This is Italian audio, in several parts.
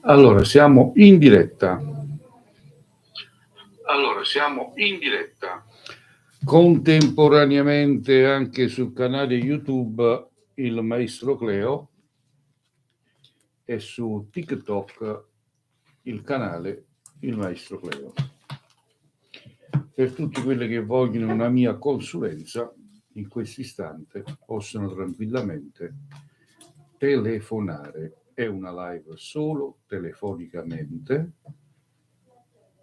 Allora, siamo in diretta. Contemporaneamente anche sul canale YouTube il Maestro Cleo e su TikTok il canale il Maestro Cleo. Per tutti quelli che vogliono una mia consulenza, in questo istante possono tranquillamente telefonare. È una live solo telefonicamente,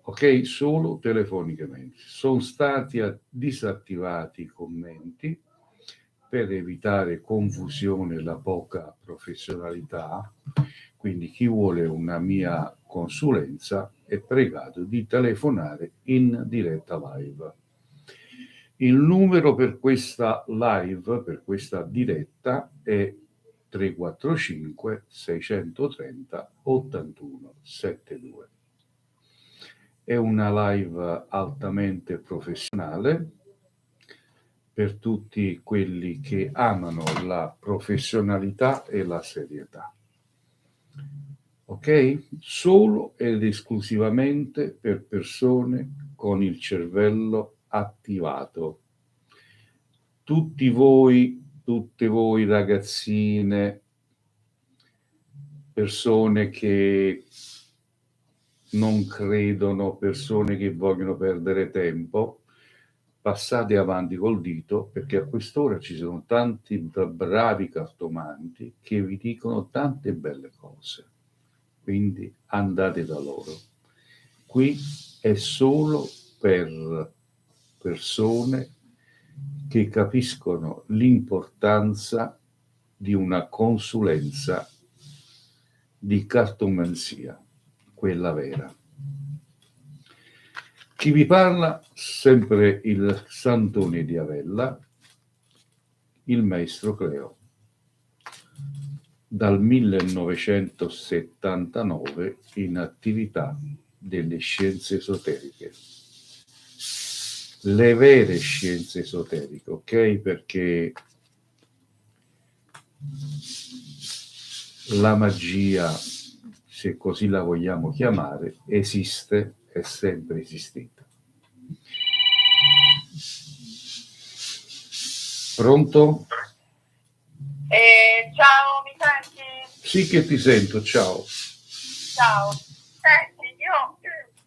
ok? Solo telefonicamente. Sono stati disattivati i commenti per evitare confusione e la poca professionalità. Quindi chi vuole una mia consulenza è pregato di telefonare in diretta live. Il numero per questa live, per questa diretta, è 345 630 81 72. È una live altamente professionale per tutti quelli che amano la professionalità e la serietà. Ok? Solo ed esclusivamente per persone con il cervello attivato. Tutte voi ragazzine, persone che non credono, persone che vogliono perdere tempo, passate avanti col dito, perché a quest'ora ci sono tanti bravi cartomanti che vi dicono tante belle cose. Quindi andate da loro. Qui è solo per persone che capiscono l'importanza di una consulenza di cartomanzia, quella vera. Chi vi parla? Sempre il Santone di Avella, il Maestro Cleo. Dal 1979 in attività delle scienze esoteriche. Le vere scienze esoteriche, ok? Perché la magia, se così la vogliamo chiamare, esiste, è sempre esistita. Pronto? Ciao, mi senti? Sì che ti sento, ciao. Ciao. Senti, io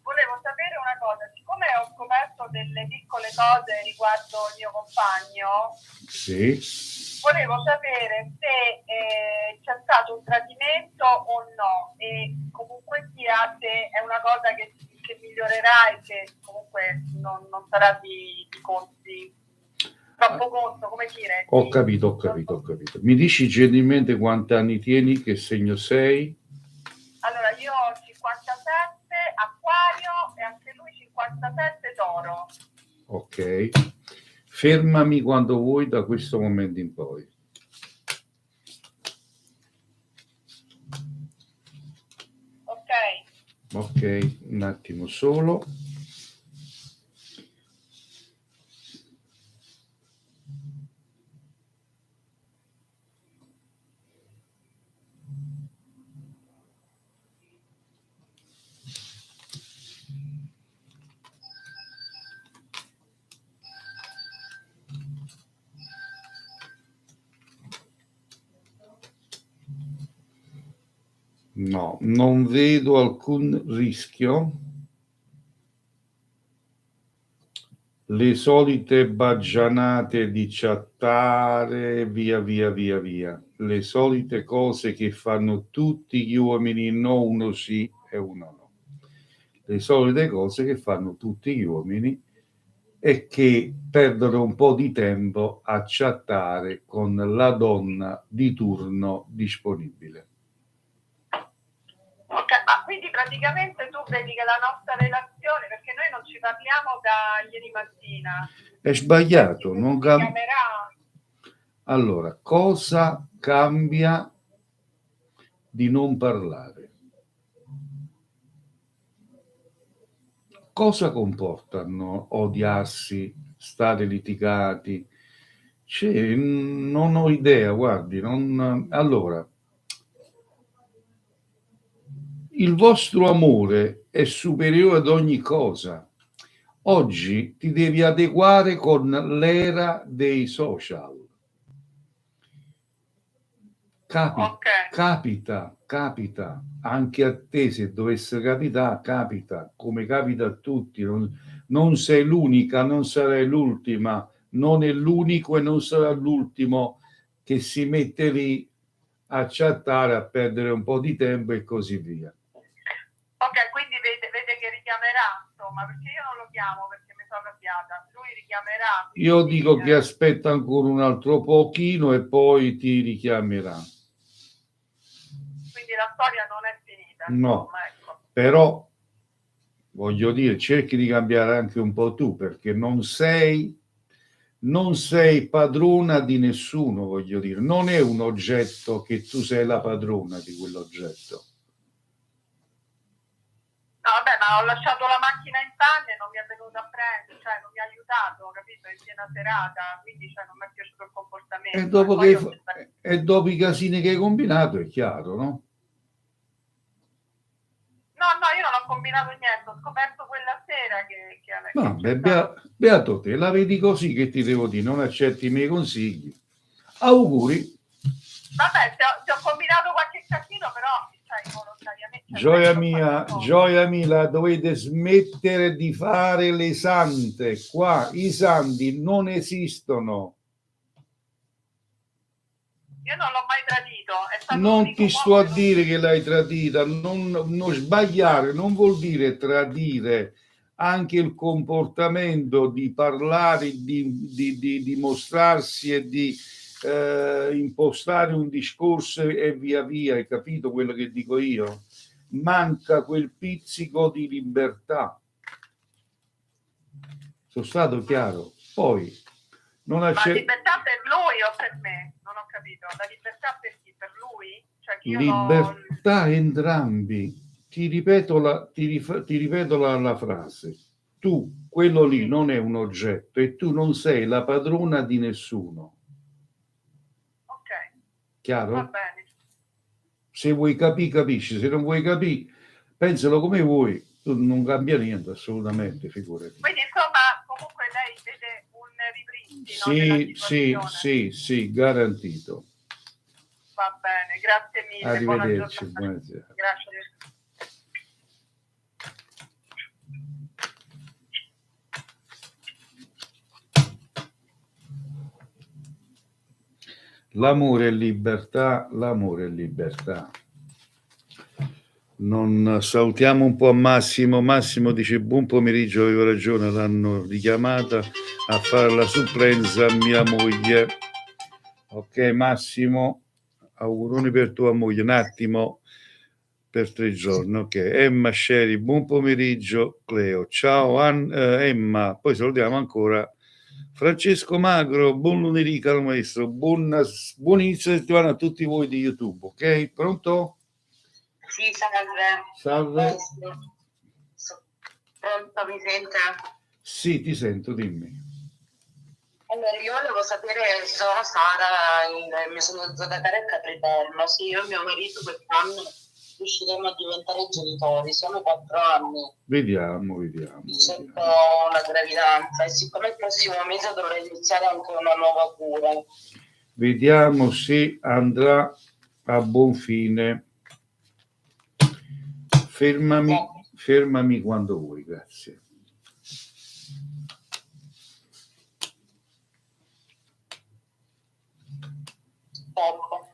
volevo sapere una cosa, siccome ho scoperto delle piccole cose riguardo il mio compagno, Sì. volevo sapere se c'è stato un tradimento o no, e comunque sia se è una cosa che migliorerà e che comunque non sarà di costi. Troppo costo, come dire. Ho capito. Mi dici gentilmente quanti anni tieni, che segno sei? Allora, io ho 57 Acquario e anche lui 57 Toro. Ok. Fermami quando vuoi da questo momento in poi. Ok, un attimo solo. No, non vedo alcun rischio. Le solite baggianate di chattare, via. Le solite cose che fanno tutti gli uomini, no, uno sì e uno no. Le solite cose che fanno tutti gli uomini e che perdono un po' di tempo a chattare con la donna di turno disponibile. Ok, ma quindi praticamente tu vedi che la nostra relazione, perché noi non ci parliamo da ieri mattina. È sbagliato, non cambia. Chiamerà. Allora, cosa cambia di non parlare? Cosa comportano odiarsi, stare litigati? Cioè, non ho idea, guardi, non. Allora, il vostro amore è superiore ad ogni cosa. Oggi ti devi adeguare con l'era dei social. Capita, anche a te, se dovesse capitare, capita, come capita a tutti, non sei l'unica, non sarai l'ultima, non è l'unico e non sarà l'ultimo che si mette lì a chattare, a perdere un po' di tempo e così via. Ok, quindi vede che richiamerà, insomma, perché io non lo chiamo perché mi sono arrabbiata, lui richiamerà. Io dico che aspetta ancora un altro pochino e poi ti richiamerà. Quindi la storia non è finita. No, insomma, ecco. Però voglio dire, cerchi di cambiare anche un po' tu, perché non sei padrona di nessuno, voglio dire, non è un oggetto che tu sei la padrona di quell'oggetto. No, vabbè, ma ho lasciato la macchina in panne e non mi è venuto a prendere, cioè non mi ha aiutato, capito, in piena serata, quindi cioè, non mi è piaciuto il comportamento. E dopo i casini che hai combinato è chiaro, no? No, io non ho combinato niente, ho scoperto quella sera che beato te, la vedi così, che ti devo dire, non accetti i miei consigli. Auguri. Vabbè, se ho combinato qualche casino, però involontariamente. Gioia mia, dovete smettere di fare le sante. Qua i santi non esistono. Io non l'ho mai tradito. Non ti sto a dire che l'hai tradita, non sbagliare, non vuol dire tradire. Anche il comportamento di parlare, di mostrarsi e di impostare un discorso e via via, hai capito quello che dico io? Manca quel pizzico di libertà. Sono stato chiaro. Poi Ma libertà per lui o per me? Non ho capito. La libertà per chi? Per lui? Cioè, libertà entrambi. Ti ripeto la frase. Tu, quello lì, non è un oggetto e tu non sei la padrona di nessuno. Ok. Chiaro? Va bene. Se vuoi capire, capisci. Se non vuoi capire, pensalo come vuoi. Tu non cambia niente, assolutamente, figurati. Quindi, insomma, comunque lei vede un ripristino. Sì, garantito. Va bene, grazie mille. Arrivederci. Buonasera. Grazie. L'amore è libertà, l'amore è libertà. Non salutiamo un po' a Massimo. Massimo dice: buon pomeriggio, avevo ragione, l'hanno richiamata a fare la supplenza a mia moglie. Ok Massimo, auguroni per tua moglie, un attimo, per 3 giorni. Ok, Emma Sherry, buon pomeriggio. Cleo, ciao Emma, poi salutiamo ancora Francesco Magro, buon lunedì caro maestro, buon inizio settimana a tutti voi di YouTube. Ok, pronto? Sì, salve. Pronto, mi sente? Sì, ti sento, dimmi. Allora, io volevo sapere, sono Sara, mi sono zona Carecca Tritorno. Sì, io e mio marito quest'anno riusciremo a diventare genitori, sono 4 anni. Vediamo. Cerco una gravidanza e siccome il prossimo mese dovrei iniziare anche una nuova cura. Vediamo se andrà a buon fine. Fermami quando vuoi, grazie. Ecco.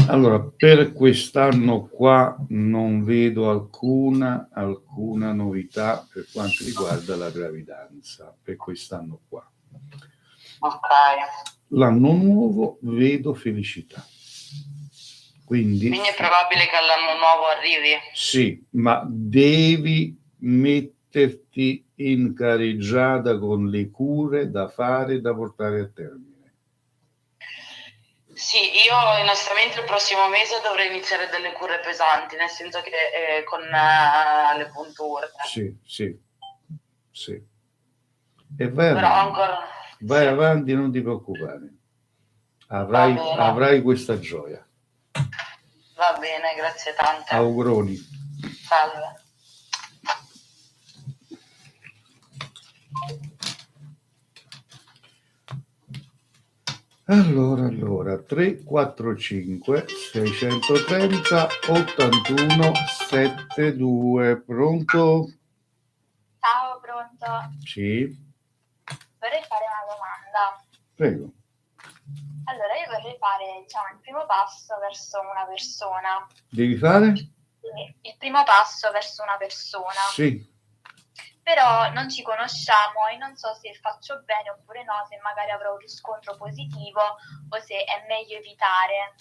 Allora, per quest'anno qua non vedo alcuna novità per quanto riguarda la gravidanza, per quest'anno qua. Ok. L'anno nuovo vedo felicità. Quindi Quindi è probabile che all'anno nuovo arrivi? sì, ma devi metterti in carreggiata con le cure da fare e da portare a termine. Sì, io onestamente il prossimo mese dovrei iniziare delle cure pesanti, nel senso che con le punture. Sì. E Però ancora... vai sì. avanti, non ti preoccupare. Va bene. Avrai questa gioia. Va bene, grazie tante. Auguroni. Salve. Allora, 345 630 81 72. Pronto? Ciao, pronto? Sì, Vorrei fare una domanda. prego. Allora, io vorrei fare, diciamo, il primo passo verso una persona. Devi fare? Quindi, il primo passo verso una persona. Sì. Però non ci conosciamo e non so se faccio bene oppure no, se magari avrò un riscontro positivo o se è meglio evitare.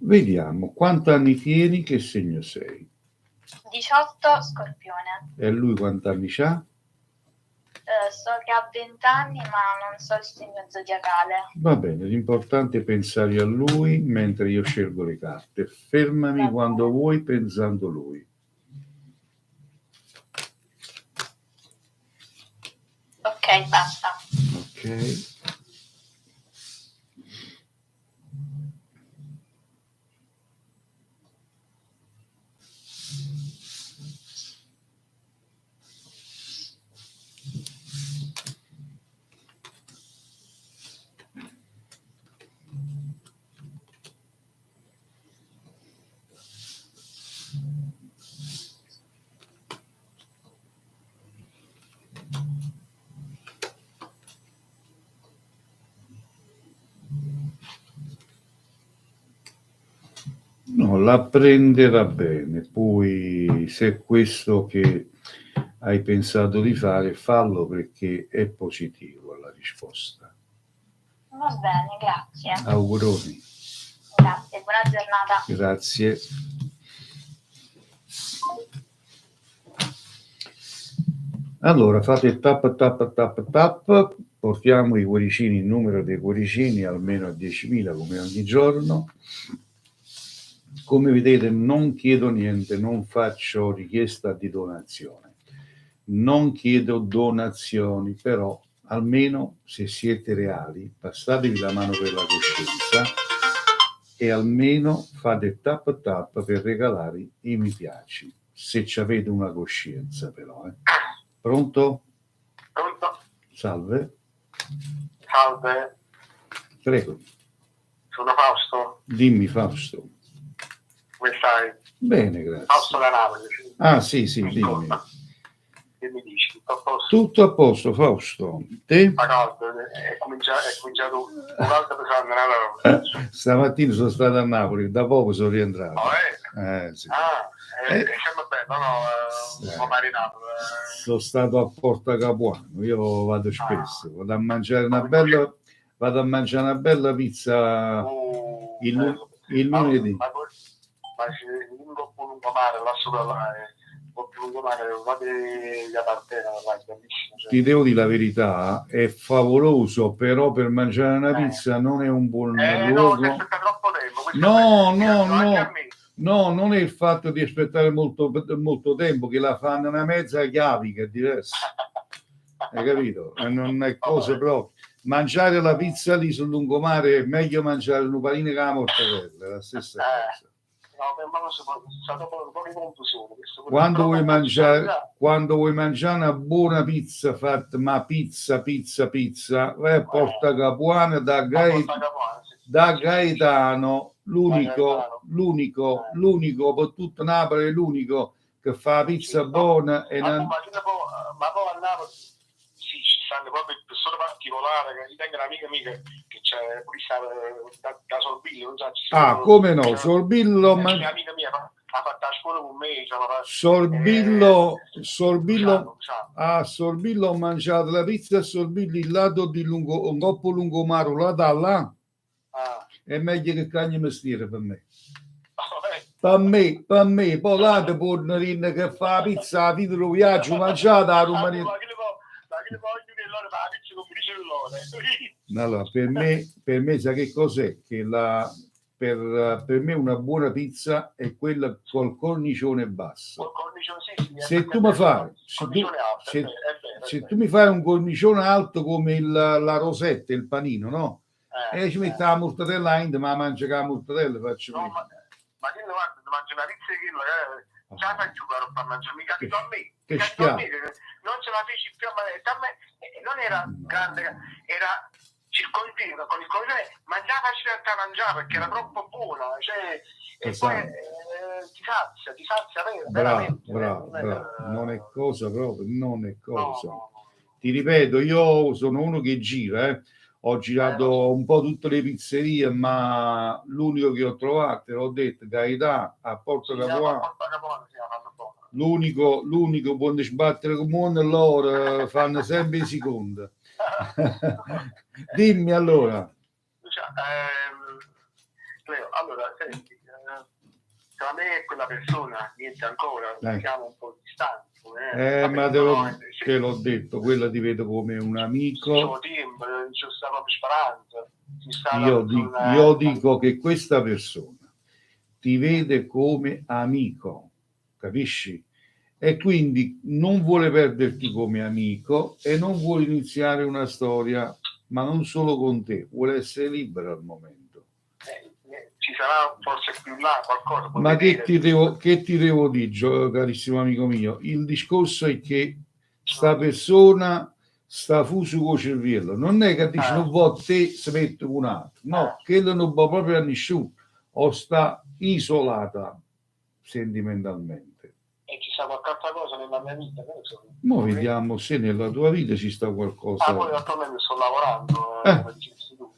Vediamo, quanti anni tieni, che segno sei? 18, Scorpione. E lui quanti anni c'ha? So che ha 20 anni, ma non so il segno zodiacale. Va bene, l'importante è pensare a lui mentre io scelgo le carte. Fermami Va quando bene. vuoi pensando lui. Ok, basta. Ok. No, la prenderà bene, poi se è questo che hai pensato di fare, fallo perché è positivo la risposta. Va bene, grazie. Auguroni. Grazie, buona giornata. Grazie. Allora, fate tap, portiamo i cuoricini, il numero dei cuoricini almeno a 10.000 come ogni giorno. Come vedete non chiedo niente, non faccio richiesta di donazione, non chiedo donazioni, però almeno se siete reali passatevi la mano per la coscienza e almeno fate tap per regalare i mi piaci, se ci avete una coscienza però. Pronto? Pronto? Salve. Salve, Prego. sono Fausto. Dimmi Fausto. Come stai? Bene, grazie. Fausto da Napoli. Ah sì, dimmi. Ascolta, che mi dici? Tutto a posto? Tutto a posto, Fausto. Te? Ma caldo, è cominciato un caldo pesante a Napoli. Stamattina sono stato a Napoli, da poco sono rientrato. Oh, Sì. Sembra bello, no? Marinato. Sono stato a Porta Capuano, io vado spesso, vado a mangiare una bella pizza il lunedì. Ma c'è un po' lungomare là sopra là, un po' più lungomare, vado da Partena, là, è bellissimo. Cioè. Ti devo dire la verità, è favoloso, però per mangiare una pizza non è un buon luogo. No, aspetta troppo tempo. No, non è il fatto di aspettare molto tempo, che la fanno una mezza chiavi, che è diverso. Hai capito? Non è cosa proprio. Mangiare la pizza lì sul lungomare è meglio mangiare un panino che la mortadella, è la stessa cosa. Quando vuoi mangiare una buona pizza fatta, ma pizza, vai a Porta Capuana da Gaetano, l'unico per tutto Napoli è l'unico che fa la pizza buona. Ma poi a Napoli sì, ci stanno proprio persone particolari, che tengo un'amica mia che c'è pure da Sorbillo, non so, come no, Sorbillo, amica mia ha fatto a scuola con me, Sorbillo, Luciano. a Sorbillo ho mangiato la pizza a Sorbillo, il lato di lungo, un coppo lungomaro, là da là, Ah. è meglio che cagni mestiere per me. Vabbè. Per me, poi là te pornerino che fa la pizza, la vita lo viaggio, mangiata a Romania. Ma che le voglio che loro fa la pizza con briciolone? Allora, per me, sai che cos'è? Che per me una buona pizza è quella col cornicione basso. Se tu mi fai, se tu mi fai un cornicione alto come la rosetta, il panino, no? E ci metti la mortadella in, ma mangia che la mortadella, faccio no, ma che ne guarda, mangia una pizza che ce la faccio per mangiare, mi capito a me. Che schiavo. Non ce la feci più, ma non era grande, era circonfino, con il cornicione, mangiava da mangiare perché era troppo buona, cioè, e poi ti sazia veramente. Bravo. Non è cosa proprio, non è cosa. No. Ti ripeto, io sono uno che gira, ho girato un po' tutte le pizzerie, ma l'unico che ho trovato, l'ho detto, Gaetà a Porto Capuano. L'unico può sbattere comune, loro fanno sempre in seconda. Dimmi allora. Cleo, allora, senti, tra me e quella persona, niente ancora, siamo un po' distanti. Ma te l'ho detto, quella ti vedo come un amico. Io dico che questa persona ti vede come amico, capisci? E quindi non vuole perderti come amico e non vuole iniziare una storia, ma non solo con te, vuole essere libero al momento. Ci sarà forse più là qualcosa. Ma che ti devo dire, carissimo amico mio? Il discorso è che sta persona sta fuso con il cervello, non è che dice non vuoi te si mette un altro, no, che non va proprio a nessuno, o sta isolata sentimentalmente. E ci sta qualche altra cosa nella mia vita? Mo vediamo se nella tua vita ci sta qualcosa. Poi attualmente sto lavorando, come dicesti tu,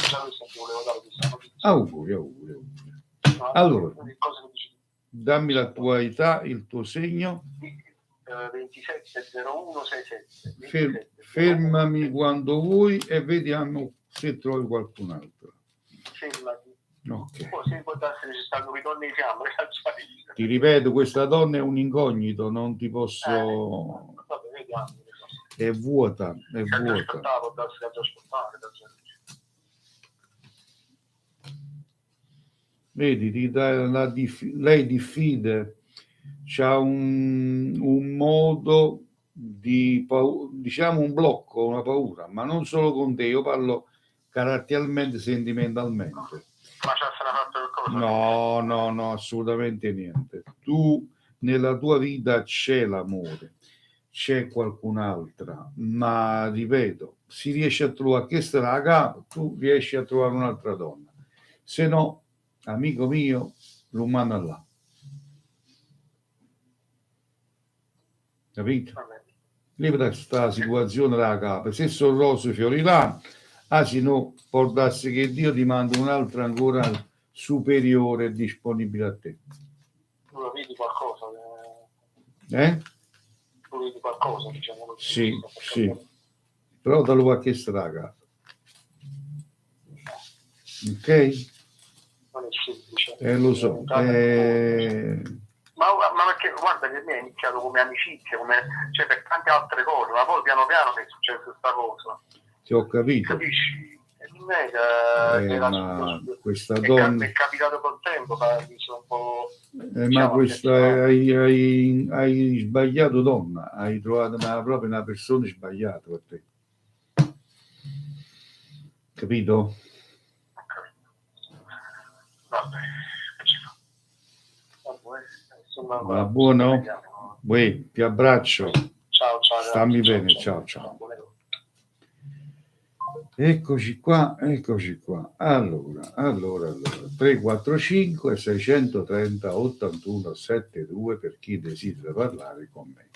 già questo volevo dare questa notizia. Auguri. Allora, dammi la tua età, il tuo segno. 270167. Fermami quando vuoi e vediamo se trovi qualcun altro. Fermati. Ok. Poi se può essere ci stanno i donne in fiamme. Ti ripeto, questa donna è un incognito, non ti posso. Vabbè, vediamo. È vuota. Vedi, lei diffide, c'ha un modo di diciamo un blocco, una paura, ma non solo con te, io parlo caratterialmente, sentimentalmente. Ma c'è fatto qualcosa? No, assolutamente niente. Tu nella tua vita c'è l'amore, c'è qualcun'altra, ma ripeto, si riesce a trovare questa raga, tu riesci a trovare un'altra donna, se no, amico mio, l'umano è là. Capito? Lì per questa situazione da capo, se sono rose fiorirà, se no, può darsi che Dio ti manda un'altra ancora superiore disponibile a te. Tu lo vedi qualcosa? Tu vedi qualcosa, diciamo così? Sì. Però da lui a che strada. Ok? Non è semplice. Lo so. Ma perché guarda che mi è iniziato come amicizia, cioè per tante altre cose, ma poi piano piano mi è successa questa cosa. Ti ho capito. Capisci? Ma questa donna è capitato col tempo, un po', ma questa hai sbagliato donna, hai trovato proprio una persona sbagliata per te, capito? Va buono? Ti abbraccio. Ciao. Stammi bene, ciao. Eccoci qua. Allora, 345 630 81 72 per chi desidera parlare con me.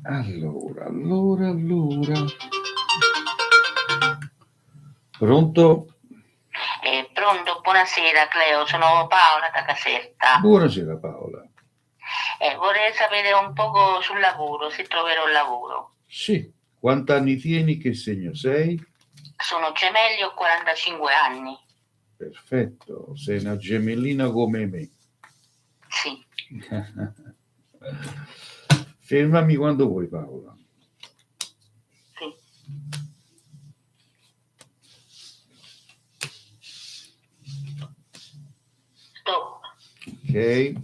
Allora. Pronto? Pronto, buonasera Cleo, sono Paola da Caserta. Buonasera Paola. Vorrei sapere un poco sul lavoro, se troverò lavoro. Sì, quanti anni tieni? Che segno sei? Sono gemelli, ho 45 anni. Perfetto, sei una gemellina come me. Sì. Fermami quando vuoi Paola. Sì. Stop. Ok?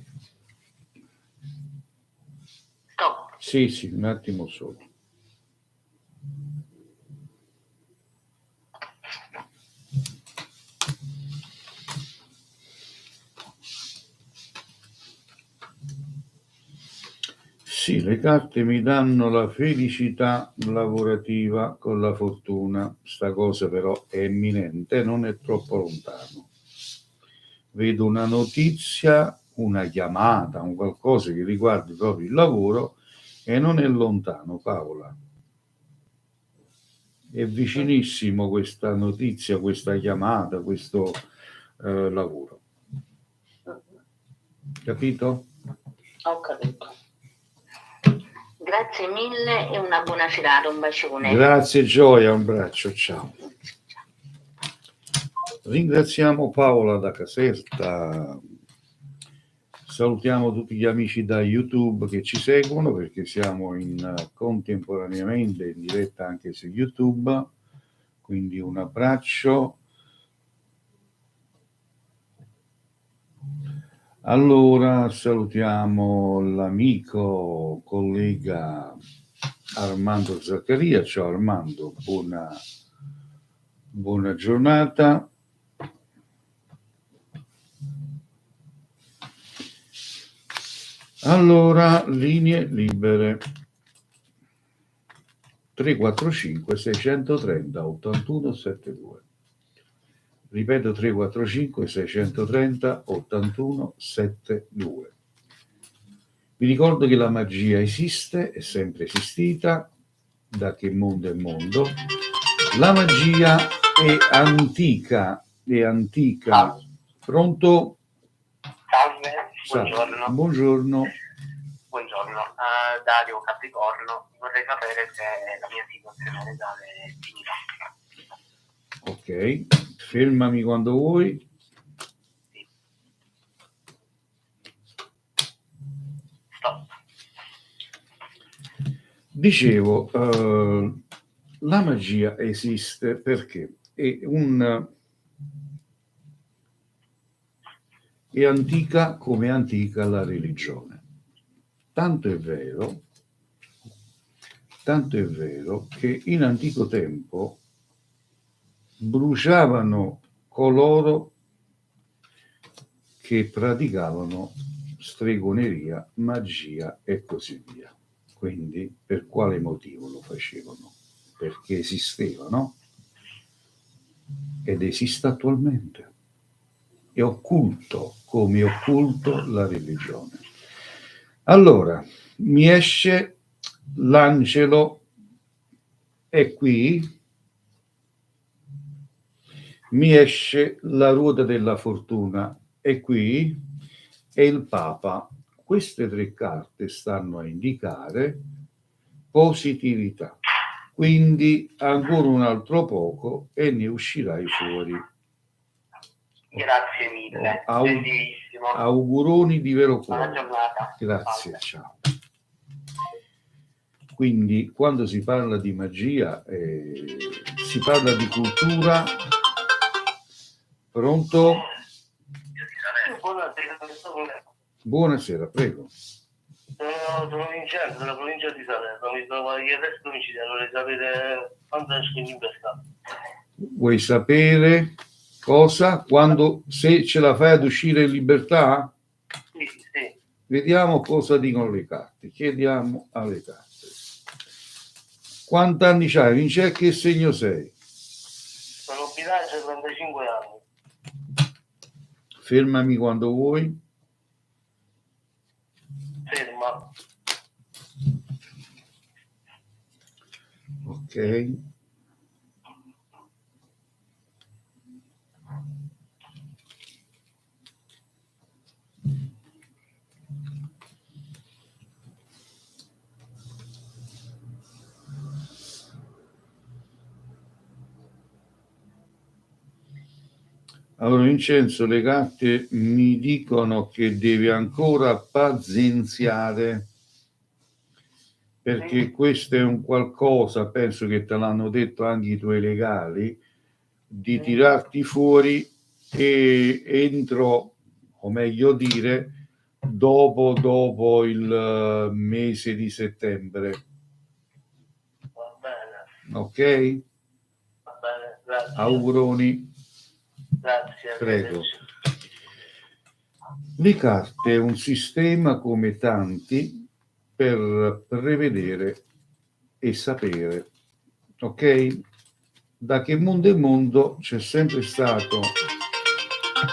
Stop. Sì, un attimo solo. Sì, le carte mi danno la felicità lavorativa con la fortuna. Sta cosa però è imminente, non è troppo lontano. Vedo una notizia, una chiamata, un qualcosa che riguardi proprio il lavoro e non è lontano, Paola. È vicinissimo questa notizia, questa chiamata, questo lavoro. Capito? Ho capito. Grazie mille e una buona serata, un bacione. Grazie Gioia, un braccio, ciao. Ringraziamo Paola da Caserta, salutiamo tutti gli amici da YouTube che ci seguono perché siamo contemporaneamente in diretta anche su YouTube, quindi un abbraccio. Allora salutiamo l'amico, collega Armando Zaccaria. Ciao Armando, buona giornata. Allora, linee libere 345 630 8172. Ripeto 345 630 8172. Vi ricordo che la magia esiste, è sempre esistita, da che mondo è mondo. La magia è antica. Pronto? Salve, buongiorno. Buongiorno. Buongiorno, Dario Capricorno, vorrei sapere se la mia situazione legale è finita. Ok, fermami quando vuoi. Stop. Dicevo, la magia esiste perché è antica come è antica la religione. Tanto è vero che in antico tempo bruciavano coloro che praticavano stregoneria, magia e così via. Quindi per quale motivo lo facevano? Perché esisteva, no? Ed esiste attualmente. È occulto, come è occulto la religione. Allora, mi esce l'angelo, è qui, mi esce la ruota della fortuna, è qui, e il Papa. Queste tre carte stanno a indicare positività. Quindi ancora un altro poco e ne uscirai fuori. Grazie mille, gentilissimo. Auguroni di vero cuore. Buona giornata. Grazie, ciao. Quindi quando si parla di magia si parla di cultura. Pronto? Buonasera, prego. Sono Vincenzo della provincia di Salerno, mi trovo agli arresti domiciliari, vorrei sapere quando esco in libertà. Vuoi sapere cosa? Quando, se ce la fai ad uscire in libertà? Sì. Vediamo cosa dicono le carte. Chiediamo alle carte. Quanti anni c'hai? Vincenzo, che segno sei? Sono bilancio 35 anni. Fermami quando vuoi. Ferma. Ok. Allora, Vincenzo, le carte mi dicono che devi ancora pazienziare, perché questo è un qualcosa, penso che te l'hanno detto anche i tuoi legali, di tirarti fuori e entro, o meglio dire, dopo il mese di settembre. Va bene, Ok? va bene, grazie. Auguroni. Grazie, Prego. arrivederci. Le carte è un sistema come tanti per prevedere e sapere, ok? Da che mondo è mondo c'è sempre stato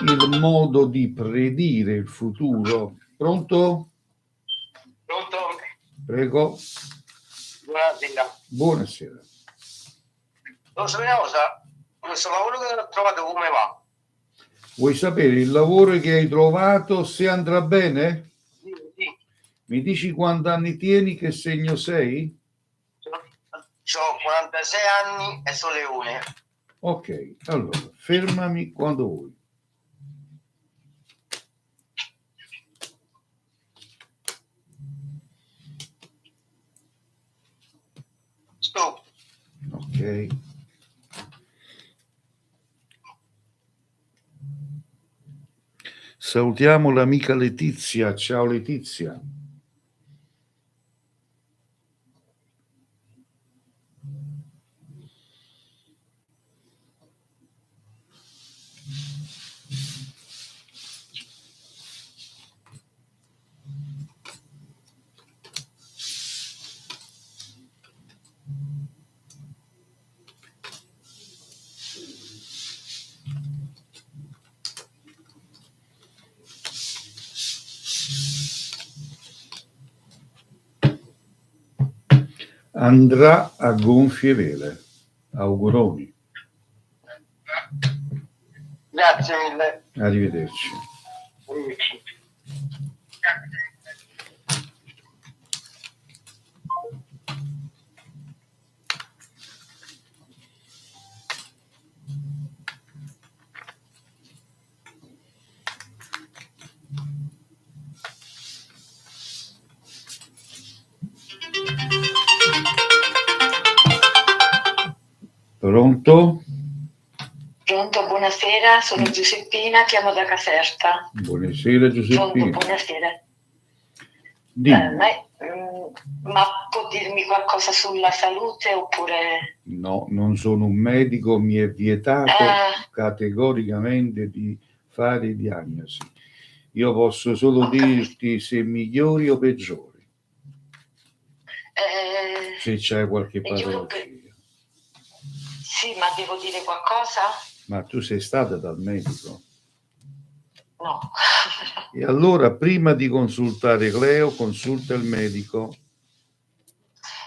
il modo di predire il futuro. Pronto? Pronto? Prego. Buonasera. Buonasera. Lo so una cosa, questo lavoro che ho trovato come va? Vuoi sapere il lavoro che hai trovato se andrà bene? Sì. Mi dici quanti anni tieni, che segno sei? Ho 46 anni e sono leone. Ok, allora fermami quando vuoi. Stop. Ok. Salutiamo l'amica Letizia. Ciao Letizia. Andrà a gonfie vele. Auguroni. Grazie mille. Arrivederci. Pronto? Pronto, buonasera, sono Giuseppina, chiamo da Caserta. Buonasera Giuseppina. Pronto, buonasera. Dimmi. Ma può dirmi qualcosa sulla salute oppure... No, non sono un medico, mi è vietato categoricamente di fare diagnosi. Io posso solo dirti se migliori o peggiori, se c'è qualche patologia. Sì, ma devo dire qualcosa? Ma tu sei stata dal medico? No. E allora prima di consultare Cleo, consulta il medico.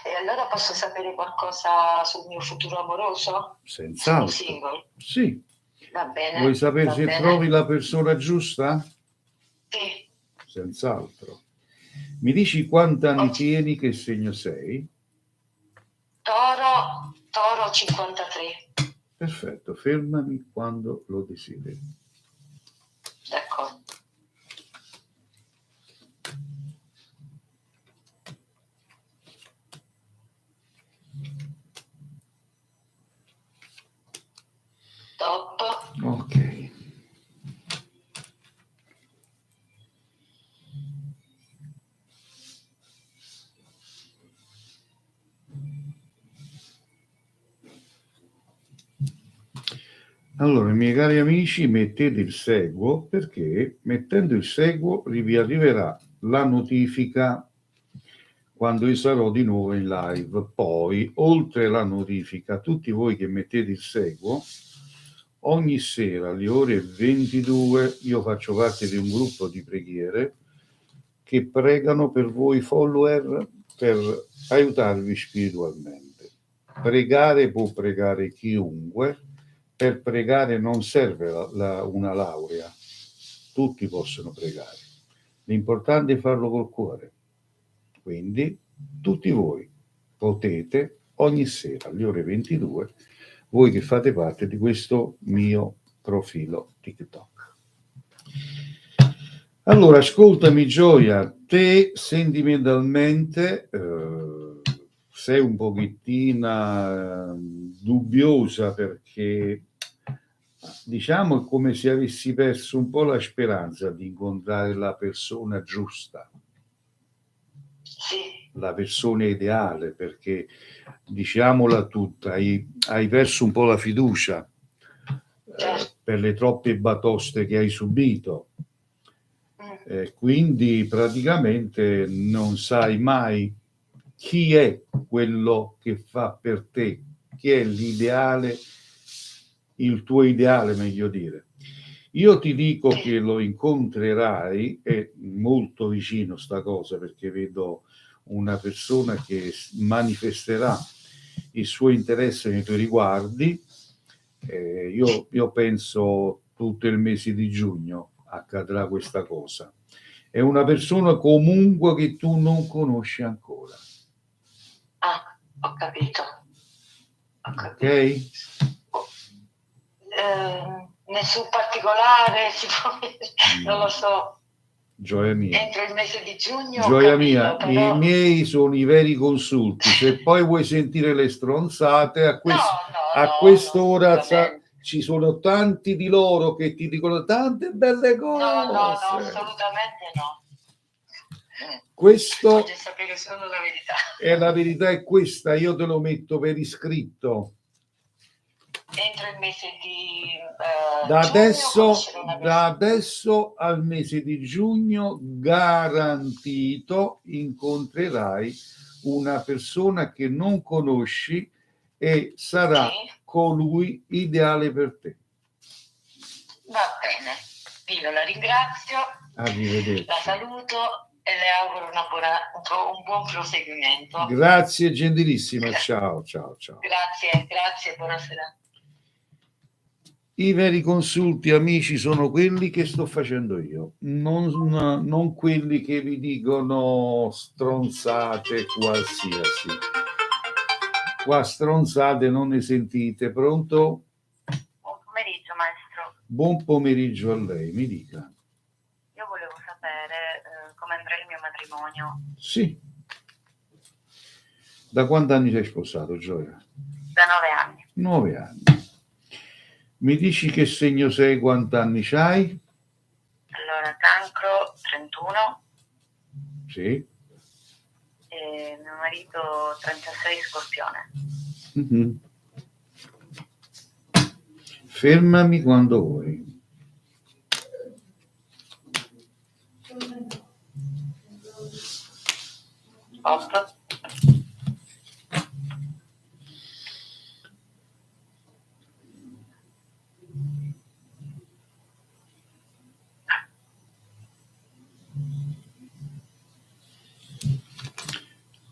E allora posso sapere qualcosa sul mio futuro amoroso? Senz'altro. Sono single? Sì. Va bene. Vuoi sapere va se bene. trovi la persona giusta? Sì. Senz'altro. Mi dici quanti anni tieni, che segno sei? Toro 53. Perfetto, fermami quando lo desideri. D'accordo. Top. Ok. Allora, miei cari amici, mettete il seguo, perché mettendo il seguo vi arriverà la notifica quando io sarò di nuovo in live. Poi, oltre la notifica, tutti voi che mettete il seguo, ogni sera alle ore 22 io faccio parte di un gruppo di preghiere che pregano per voi follower per aiutarvi spiritualmente. Pregare può pregare chiunque. Per pregare non serve una laurea, tutti possono pregare. L'importante è farlo col cuore. Quindi tutti voi potete ogni sera alle ore 22, voi che fate parte di questo mio profilo TikTok. Allora, ascoltami Gioia, te sentimentalmente sei un pochettino dubbiosa, perché diciamo è come se avessi perso un po' la speranza di incontrare la persona giusta, Sì, la persona ideale, perché diciamola tutta, hai perso un po' la fiducia per le troppe batoste che hai subito. Quindi praticamente non sai mai chi è quello che fa per te, chi è l'ideale, il tuo ideale, meglio dire. Io ti dico che lo incontrerai, è molto vicino sta cosa, perché vedo una persona che manifesterà il suo interesse nei tuoi riguardi. Io penso tutto il mese di giugno accadrà questa cosa. È una persona comunque che tu non conosci ancora. ah, ho capito. Ok? Nessun particolare, non lo so. Gioia mia. Entro il mese di giugno. Gioia ho capito, mia, però... i miei sono i veri consulti. Se poi vuoi sentire le stronzate, a quest'ora ci sono tanti di loro che ti dicono tante belle cose. No, assolutamente no. Questo voglio sapere solo la verità. E la verità è questa, io te lo metto per iscritto. Entro il mese di da adesso al mese di giugno garantito incontrerai una persona che non conosci e sarà colui ideale per te. Va bene, io la ringrazio, Arrivederci. la saluto e le auguro un buon proseguimento. Grazie gentilissima, ciao. Grazie, buonasera. I veri consulti, amici, sono quelli che sto facendo io, non quelli che vi dicono stronzate qualsiasi. Qua stronzate non ne sentite. Pronto? Buon pomeriggio, maestro. Buon pomeriggio a lei, mi dica. Io volevo sapere come andrà il mio matrimonio. Sì. Da quanti anni sei sposato, Gioia? Da 9 anni. 9 anni. Mi dici che segno sei, quanti anni c'hai? Allora, cancro 31. Sì. E mio marito 36, scorpione. Mm-hmm. Fermami quando vuoi. Otto.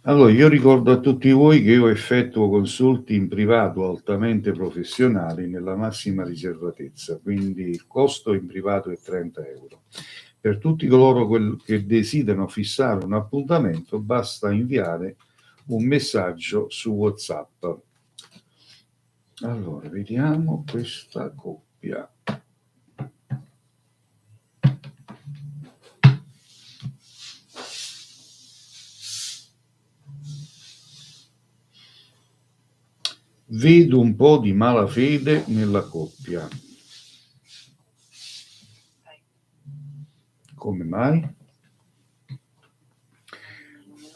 Allora, io ricordo a tutti voi che io effettuo consulti in privato altamente professionali nella massima riservatezza, quindi il costo in privato è 30 euro. Per tutti coloro che desiderano fissare un appuntamento basta inviare un messaggio su WhatsApp. Allora, vediamo questa coppia. Vedo un po' di malafede nella coppia. Come mai? Non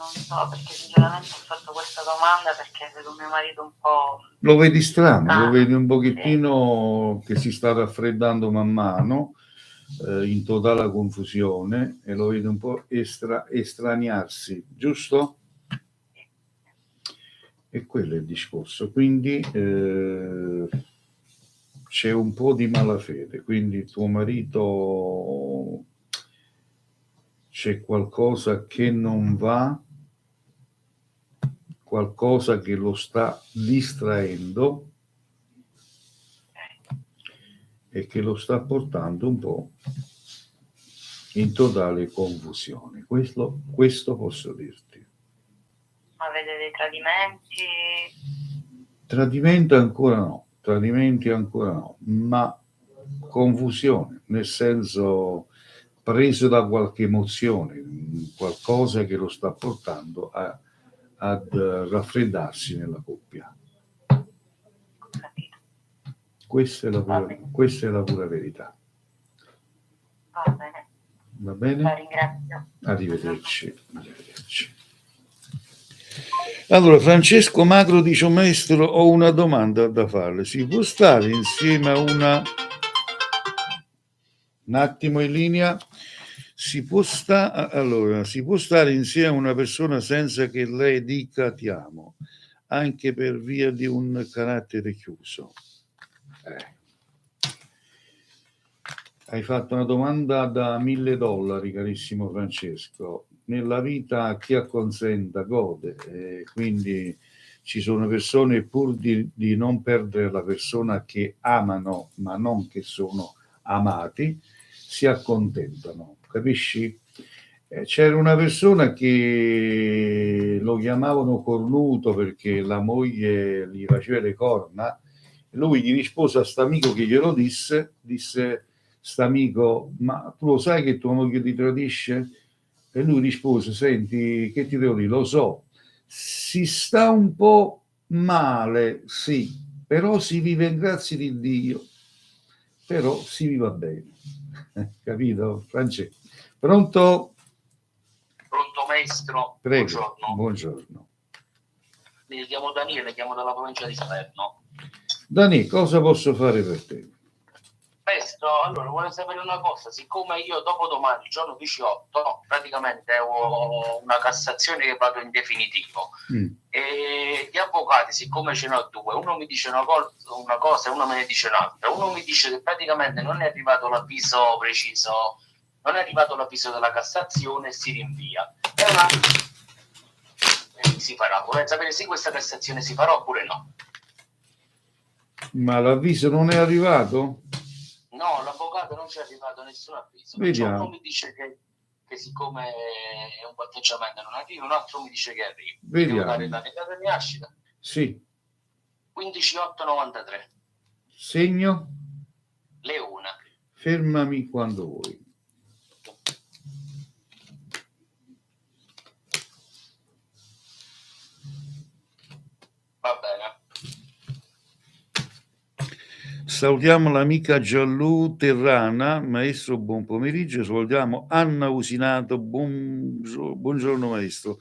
so, perché sinceramente ho fatto questa domanda perché vedo mio marito un po'... Lo vedi strano, lo vedi un pochettino che si sta raffreddando man mano, in totale confusione, e lo vedi un po' estraniarsi, giusto? E quello è il discorso. Quindi c'è un po' di malafede, quindi tuo marito c'è qualcosa che non va, qualcosa che lo sta distraendo e che lo sta portando un po' in totale confusione. Questo posso dirti. Ma vede dei tradimenti? Tradimenti ancora no, ma confusione, nel senso preso da qualche emozione, qualcosa che lo sta portando ad raffreddarsi nella coppia. Capito. Questa è la pura verità. Va bene. Va La bene? ringrazio. Arrivederci. Allora, Francesco Magro dice: maestro, ho una domanda da farle. Si può stare insieme a un attimo in linea? Si può stare insieme a una persona senza che lei dica ti amo, anche per via di un carattere chiuso? Hai fatto una domanda da $1000, carissimo Francesco. Nella vita chi acconsenta gode, quindi ci sono persone, pur di non perdere la persona che amano, ma non che sono amati, si accontentano, capisci? C'era una persona che lo chiamavano cornuto perché la moglie gli faceva le corna, e lui gli rispose a st'amico che glielo disse st'amico: ma tu lo sai che tua moglie ti tradisce? E lui rispose: senti, che ti devo dire, lo so, si sta un po' male, sì, però si vive in grazia di Dio, però si viva bene. Capito, Francesco? Pronto? Pronto, maestro? Prego. Buongiorno. Mi chiamo Daniele, chiamo dalla provincia di Salerno. Dani, cosa posso fare per te? Maestro, allora volevo sapere una cosa: siccome io dopodomani, giorno 18, praticamente ho una Cassazione che vado in definitivo, e gli avvocati, siccome ce ne ho due, uno mi dice una cosa e uno me ne dice un'altra. Uno mi dice che praticamente non è arrivato l'avviso preciso, non è arrivato l'avviso della Cassazione e si rinvia, e si farà. Vorrei sapere se questa Cassazione si farà oppure no. Ma l'avviso non è arrivato? No, l'avvocato non ci è arrivato nessun avviso. Vediamo. Uno mi dice che siccome è un patteggiamento non arriva, un altro mi dice che arriva. Vediamo. Devo dare la data di nascita? Sì. 15893. Segno? Leona. Fermami quando vuoi. Va bene. Salutiamo l'amica Giallù Terrana, maestro, buon pomeriggio. Salutiamo Anna Usinato, buongiorno maestro.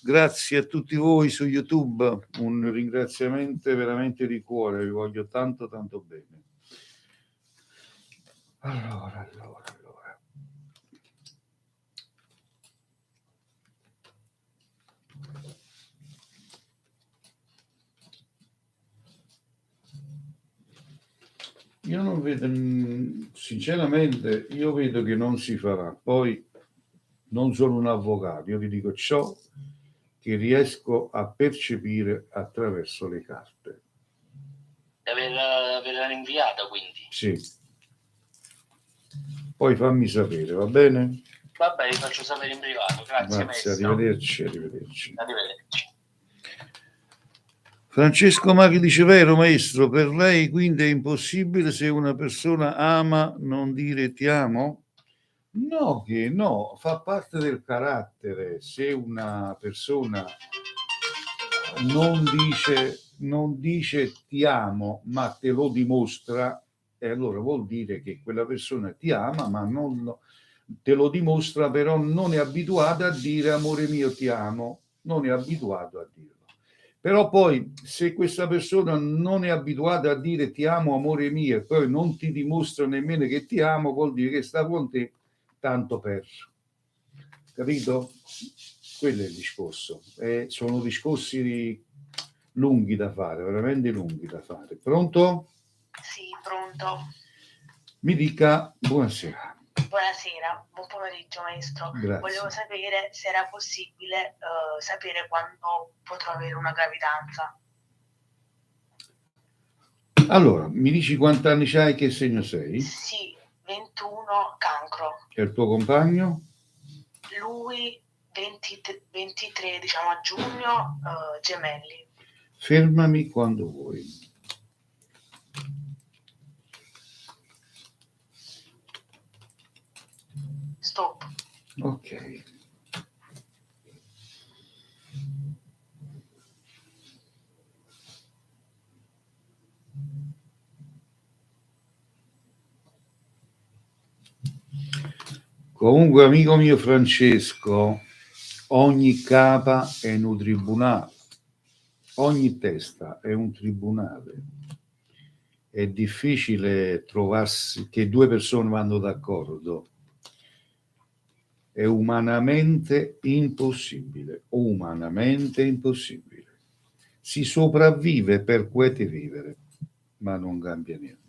Grazie a tutti voi su YouTube, un ringraziamento veramente di cuore, vi voglio tanto tanto bene. Allora. Io non vedo, sinceramente, io vedo che non si farà. Poi non sono un avvocato, io vi dico ciò che riesco a percepire attraverso le carte. Averla rinviata, quindi? Sì. Poi fammi sapere, va bene? Va bene, vi faccio sapere in privato. Grazie maestro. Arrivederci. Arrivederci. Francesco Maghi dice: vero maestro, per lei quindi è impossibile, se una persona ama, non dire ti amo? No, che no, fa parte del carattere. Se una persona non dice ti amo, ma te lo dimostra, e allora vuol dire che quella persona ti ama, ma non te lo dimostra, però non è abituata a dire amore mio ti amo, non è abituato a dirlo. Però poi se questa persona non è abituata a dire ti amo amore mio e poi non ti dimostra nemmeno che ti amo, vuol dire che sta con te tanto perso. Capito? Quello è il discorso. Sono discorsi lunghi da fare, veramente lunghi da fare. Pronto? Sì, pronto. Mi dica buonasera. Buonasera, buon pomeriggio maestro. Grazie. Volevo sapere se era possibile sapere quando potrò avere una gravidanza. Allora, mi dici quanti anni c'hai e che segno sei? Sì, 21, cancro. E il tuo compagno? Lui 23, diciamo a giugno, gemelli. Fermami quando vuoi. stop. Ok. Comunque, amico mio Francesco, ogni capa è un tribunale, ogni testa è un tribunale. È difficile trovarsi che due persone vanno d'accordo. È umanamente impossibile, umanamente impossibile. Si sopravvive per quiete vivere, ma non cambia niente.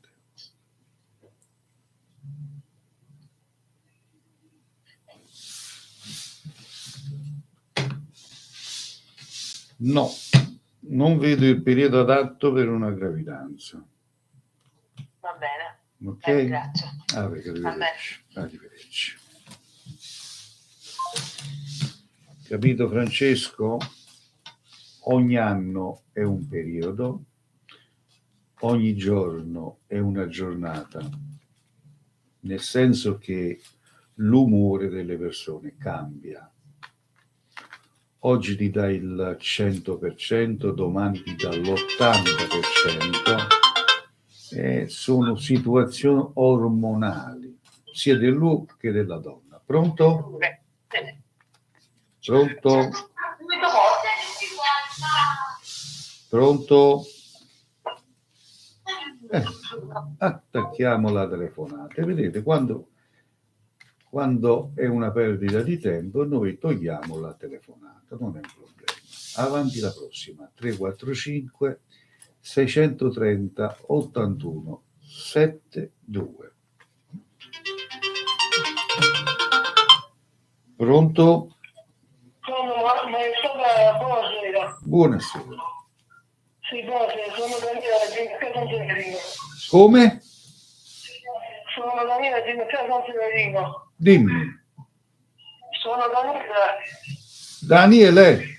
No, non vedo il periodo adatto per una gravidanza. Va bene. Ok? Ringrazio. Arrivederci. Arrivederci. Capito Francesco? Ogni anno è un periodo, ogni giorno è una giornata, nel senso che l'umore delle persone cambia. Oggi ti dà il 100%, domani ti dà l'80%. Sono situazioni ormonali, sia dell'uomo che della donna. Pronto? Pronto? Pronto? Attacchiamo la telefonata. Vedete, quando è una perdita di tempo, noi togliamo la telefonata, non è un problema. Avanti la prossima, 345 630 81 72. Pronto? Buonasera. Buonasera. Sì, buonasera, sono Daniele di San Severino. Come? Sono Daniele di San Severino. Dimmi. Sono Daniele. Daniele.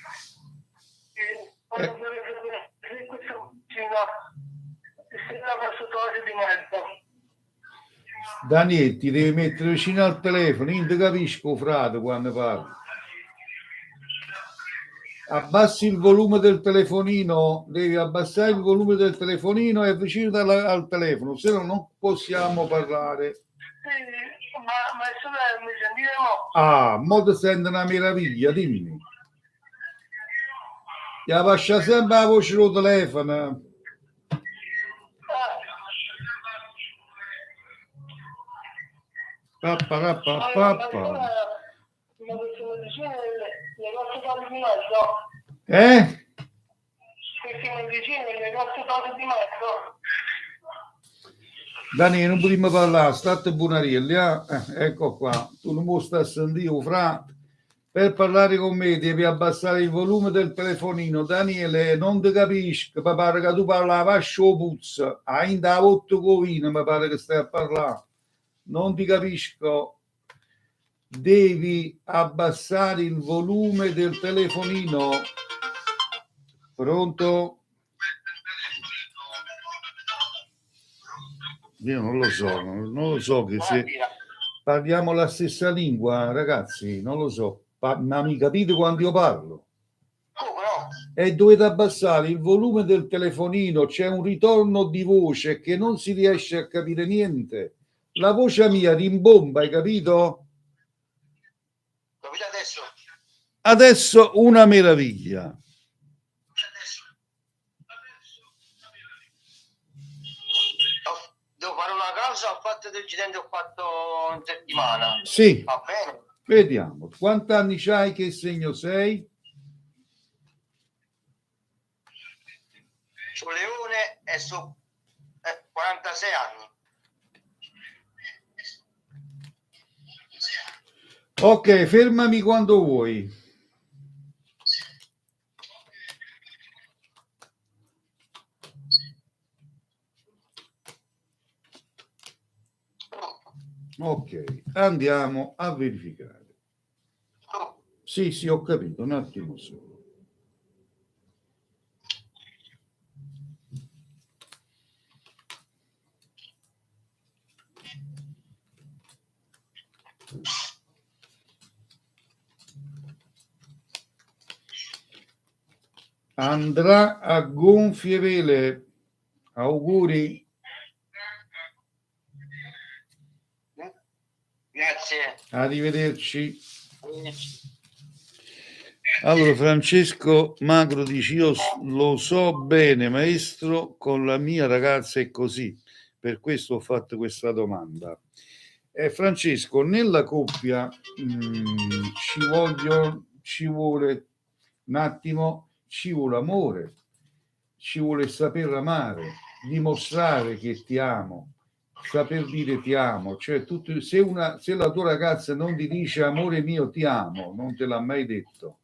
Daniele, ti devi mettere vicino al telefono, io non ti capisco, frate, quando parli. Abbassi il volume del telefonino, devi abbassare il volume del telefonino e vicino al telefono, se no non possiamo parlare. Sì, ma mi sentiremo? Ah, mo ti sento una meraviglia, dimmi. Ti abbassa sempre la voce del telefono. Eh? Dani, non potremmo parlare, state buonarielli, ecco qua, tu non puoi stare a sentire, fra, per parlare con me devi abbassare il volume del telefonino. Daniele, non ti capisco, mi pare che tu parla vascio puzza, ainda a otto covino, mi pare che stai a parlare, non ti capisco. Devi abbassare il volume del telefonino. Pronto? Io non lo so che se parliamo la stessa lingua, ragazzi, non lo so, ma mi capite quando io parlo? E dovete abbassare il volume del telefonino, c'è un ritorno di voce che non si riesce a capire niente. La voce mia rimbomba, hai capito? Adesso una meraviglia. Devo fare una causa, ho fatto dell'incidente, ho fatto in settimana. Sì. Va bene. Vediamo. Quanti anni c'hai? Che segno sei? Sono Leone e so 46 anni. Ok, fermami quando vuoi. Ok, andiamo a verificare. Sì, ho capito, un attimo solo. andrà a gonfie vele. Auguri. Grazie. Arrivederci. Allora, Francesco Magro dice: io lo so bene, maestro, con la mia ragazza è così, per questo ho fatto questa domanda. Francesco, nella coppia ci vuole un attimo, ci vuole amore, ci vuole saper amare, dimostrare che ti amo, saper dire ti amo. Cioè, se la tua ragazza non ti dice amore mio ti amo, non te l'ha mai detto,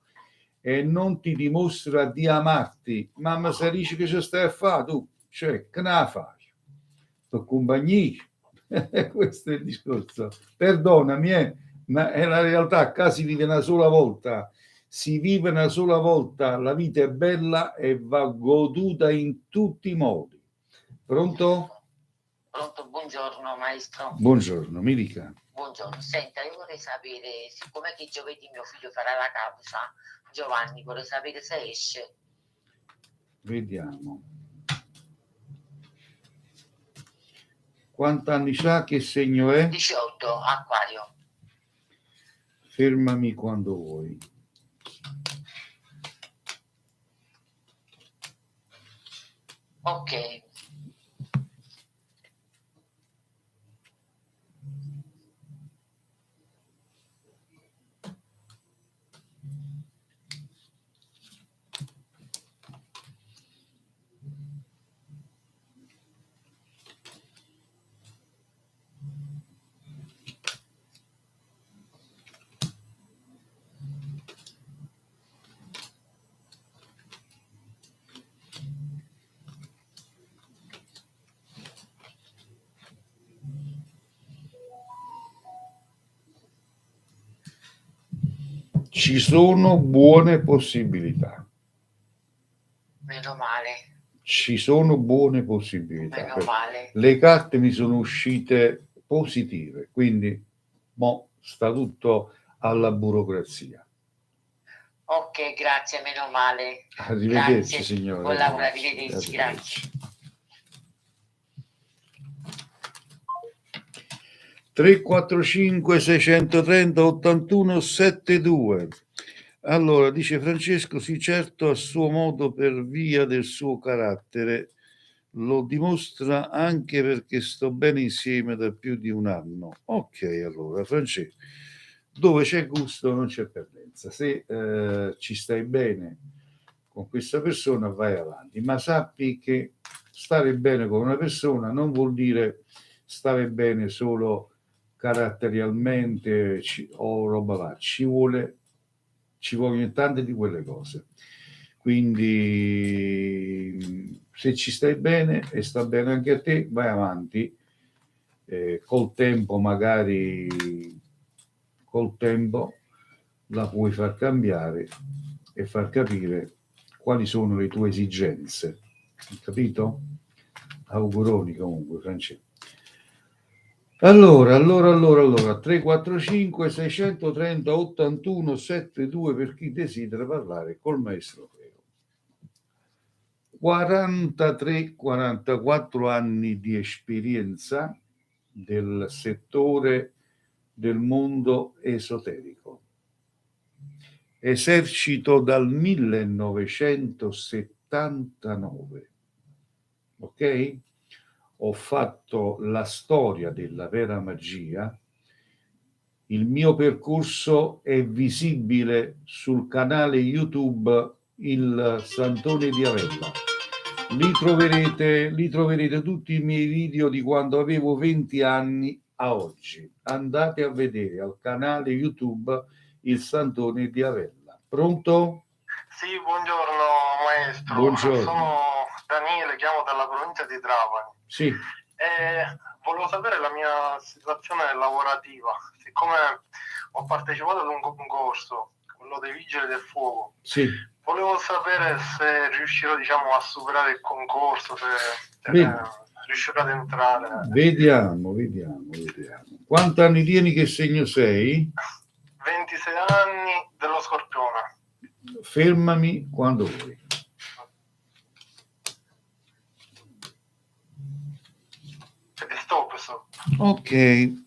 e non ti dimostra di amarti, mamma, se dici che ci stai a fare tu, cioè, che ne la fai? Per compagnia. Questo è il discorso. Perdonami, ma è la realtà. Qua si vive una sola volta, la vita è bella e va goduta in tutti i modi. Pronto? Pronto, buongiorno maestro. Buongiorno, mi dica. Buongiorno, senta, io vorrei sapere, siccome che giovedì mio figlio farà la causa, Giovanni, vorrei sapere se esce. Vediamo. Quanti anni sa, che segno è? 18, Acquario. Fermami quando vuoi. Ok. Ci sono buone possibilità. Meno male. Ci sono buone possibilità. Meno male. Le carte mi sono uscite positive, quindi mo sta tutto alla burocrazia. Ok, grazie, meno male. Arrivederci, Grazie. signore. Buon lavoro, arrivederci, grazie. 345 630 81 72. Allora, dice Francesco, sì, certo, a suo modo, per via del suo carattere, lo dimostra anche perché sto bene insieme da più di un anno. Ok, allora, Francesco, dove c'è gusto non c'è perdenza. Se ci stai bene con questa persona, vai avanti, ma sappi che stare bene con una persona non vuol dire stare bene solo caratterialmente o roba va, ci vogliono tante di quelle cose. Quindi se ci stai bene e sta bene anche a te, vai avanti. Col tempo la puoi far cambiare e far capire quali sono le tue esigenze. Capito? Auguroni comunque, Francesco. Allora, 345 630 81 72 per chi desidera parlare col maestro Cleo. 43-44 anni di esperienza del settore del mondo esoterico. Esercito dal 1979, ok? Ho fatto la storia della vera magia. Il mio percorso è visibile sul canale YouTube Il Santone di Avella. Lì troverete tutti i miei video di quando avevo 20 anni a oggi. Andate a vedere al canale YouTube Il Santone di Avella. Pronto? Sì, buongiorno maestro. Buongiorno. Sono Daniele, chiamo dalla provincia di Trapani. Sì. Volevo sapere la mia situazione lavorativa. Siccome ho partecipato ad un concorso, quello dei Vigili del Fuoco, sì. Volevo sapere se riuscirò, diciamo, a superare il concorso, se riuscirò ad entrare. Vediamo. Quanti anni tieni, che segno sei? 26 anni, dello Scorpione. Fermami quando vuoi. Ok.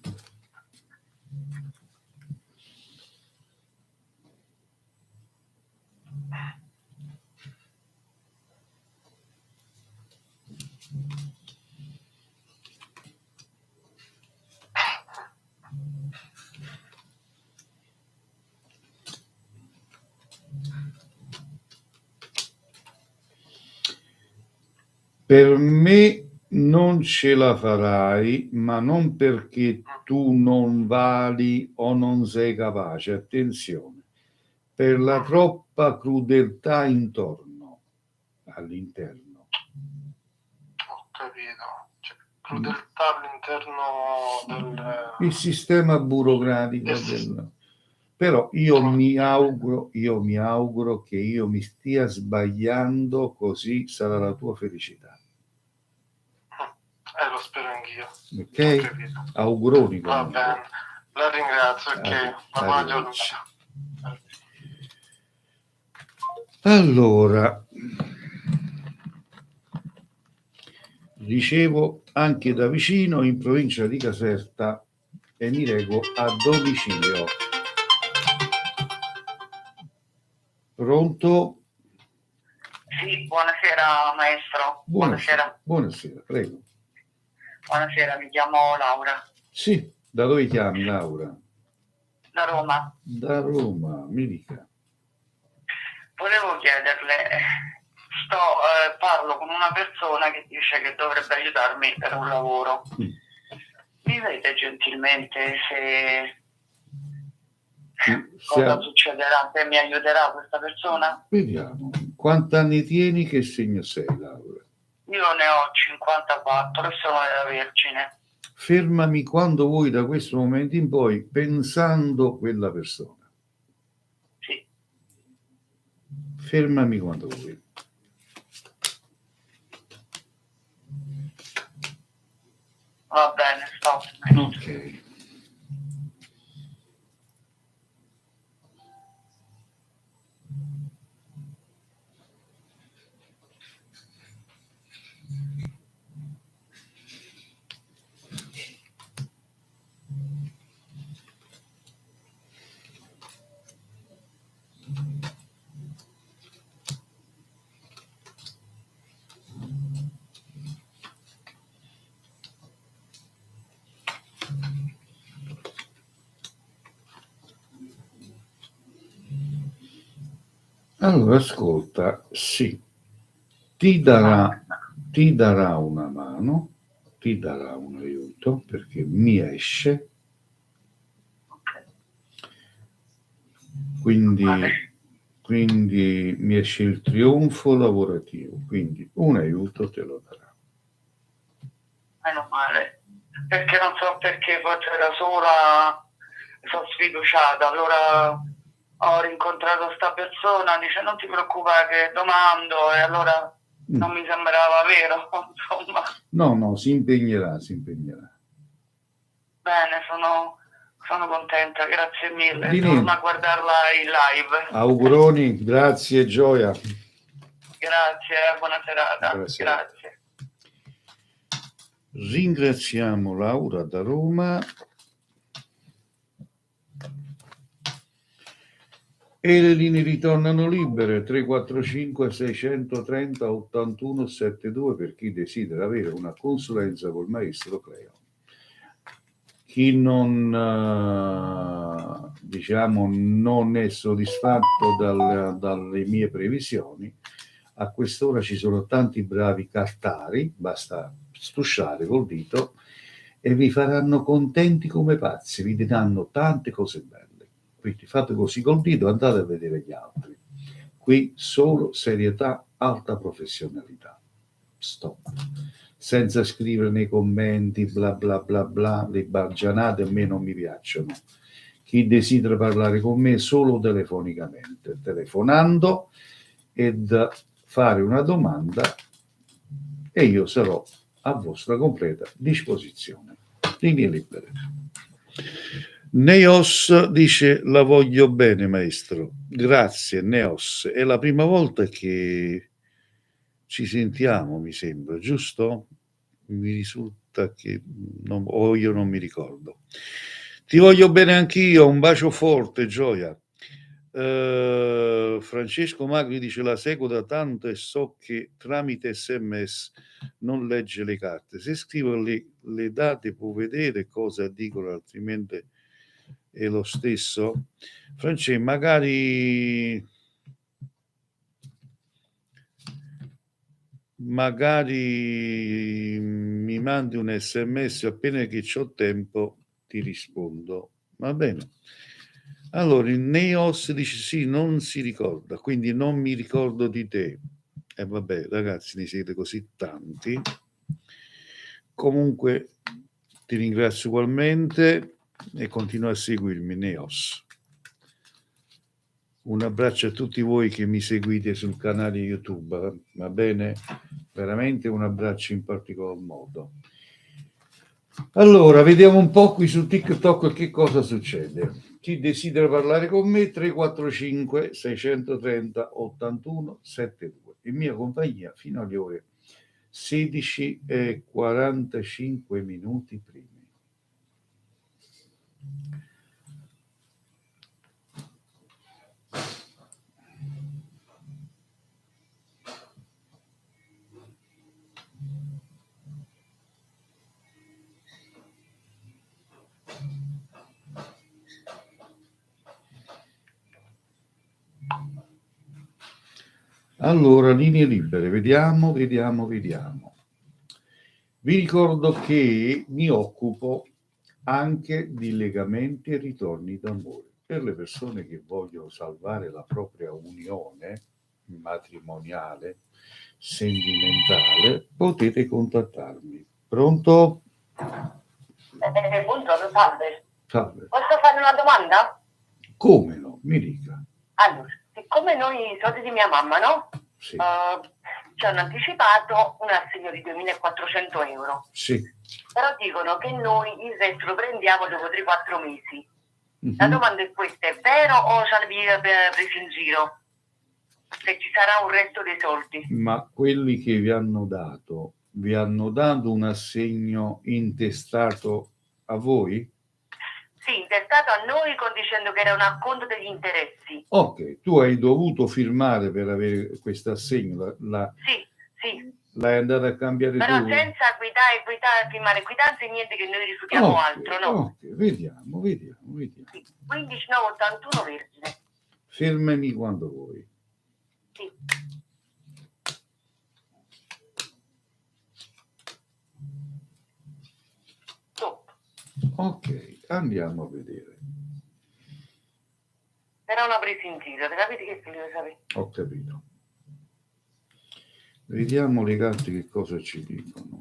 Per me non ce la farai, ma non perché tu non vali o non sei capace, attenzione, per la troppa crudeltà intorno, all'interno. Ho capito. Cioè, crudeltà all'interno Il sistema burocratico del... Però io mi auguro che io mi stia sbagliando, così sarà la tua felicità. Lo spero anch'io. Ok? Ho capito. Auguroni. Va bene. La ringrazio, ok. Una buona giornata. Allora, ricevo anche da vicino, in provincia di Caserta, e mi reco a domicilio. Pronto? Sì, buonasera maestro. Buonasera. Buonasera, prego. Buonasera, mi chiamo Laura. Sì, da dove chiami, Laura? Da Roma. Da Roma, mi dica. Volevo chiederle, parlo con una persona che dice che dovrebbe aiutarmi per un lavoro. Mi vede gentilmente se cosa succederà, se mi aiuterà questa persona? Vediamo. Quanti anni tieni, che segno sei, Laura? Io ne ho 54 e sono della Vergine. Fermami quando vuoi da questo momento in poi, pensando quella persona. Sì. Fermami quando vuoi. Va bene, stop. Ok. Allora, ascolta, sì, ti darà una mano, ti darà un aiuto, perché mi esce, quindi mi esce il trionfo lavorativo, quindi un aiuto te lo darà. Meno male, perché non so perché, forse era sola, sono sfiduciata, allora ho rincontrato sta persona, dice non ti preoccupare che domando, e allora non mi sembrava vero, insomma. No, si impegnerà. Bene, sono contenta, grazie mille. Di Torno niente. a guardarla in live. Auguroni, grazie, Gioia. Grazie, buona serata. Buonasera. Grazie. Ringraziamo Laura da Roma. E le linee ritornano libere, 345 630 81 72 per chi desidera avere una consulenza col maestro Cleo. Chi non è soddisfatto dalle mie previsioni, a quest'ora ci sono tanti bravi cartari, basta strusciare col dito e vi faranno contenti come pazzi, vi diranno tante cose belle. Quindi fate così col dito, andate a vedere gli altri. Qui solo serietà, alta professionalità. Stop. Senza scrivere nei commenti bla bla bla bla, le baggianate a me non mi piacciono. Chi desidera parlare con me solo telefonicamente, telefonando ed fare una domanda, e io sarò a vostra completa disposizione. Linee libere. Neos dice: la voglio bene, maestro. Grazie, Neos. È la prima volta che ci sentiamo, mi sembra, giusto? Mi risulta volta che o io non mi ricordo. Ti voglio bene anch'io, un bacio forte, Gioia. Francesco Magri dice: la seguo da tanto e so che tramite SMS non legge le carte. Se scrivo le date può vedere cosa dicono, altrimenti è lo stesso. Francesco, magari mi mandi un SMS, appena che c'ho tempo ti rispondo. Va bene. Allora, il Neos dice sì, non si ricorda, quindi non mi ricordo di te. E vabbè, ragazzi, ne siete così tanti. Comunque ti ringrazio ugualmente e continua a seguirmi, Neos. Un abbraccio a tutti voi che mi seguite sul canale YouTube, va bene? Veramente un abbraccio in particolar modo. Allora, vediamo un po' qui su TikTok che cosa succede. Chi desidera parlare con me? 345 630 81 72. In mia compagnia fino alle ore 16:45 primi. Allora, linee libere, vediamo. Vi ricordo che mi occupo anche di legamenti e ritorni d'amore. Per le persone che vogliono salvare la propria unione matrimoniale, sentimentale, potete contattarmi. Pronto? Buongiorno, salve. Salve. Posso fare una domanda? Come no? Mi dica. Allora, siccome noi, i soldi di mia mamma, no? Sì. Ci hanno anticipato un assegno di 2.400 euro. Sì. Però dicono che noi il resto lo prendiamo dopo 3-4 mesi. Mm-hmm. La domanda è questa, è vero o ci hanno preso in giro? Se ci sarà un resto dei soldi? Ma quelli che vi hanno dato un assegno intestato a voi? Sì, intestato a noi dicendo che era un acconto degli interessi. Ok, tu hai dovuto firmare per avere questo assegno? Sì. L'hai andata a cambiare però tu? senza firmare quittanze, niente, che noi rifiutiamo altro, no? Ok, vediamo. Sì, 15.981 Vergine. Fermami quando vuoi. Sì. Top. Ok, andiamo a vedere. Era una presa in giro, capite che volevo sapere? Ho capito. Vediamo le carte che cosa ci dicono.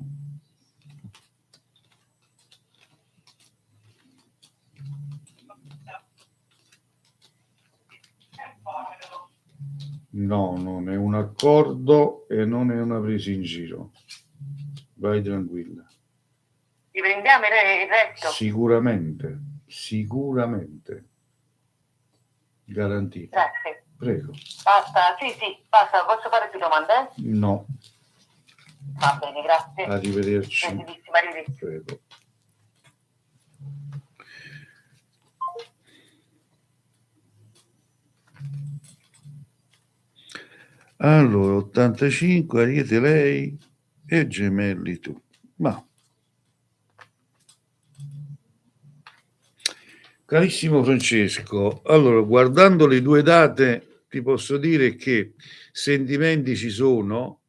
No, non è un accordo e non è una presa in giro. Vai tranquilla. Ti prendiamo il resto? Sicuramente. Garantito. Grazie. Prego. Basta, sì, basta. Posso fare più domande? No. Va bene, grazie. Arrivederci. Gentilissima, arrivederci. Prego. Allora, 85, Ariete lei e Gemelli tu. Ma carissimo Francesco, allora guardando le due date ti posso dire che sentimenti ci sono,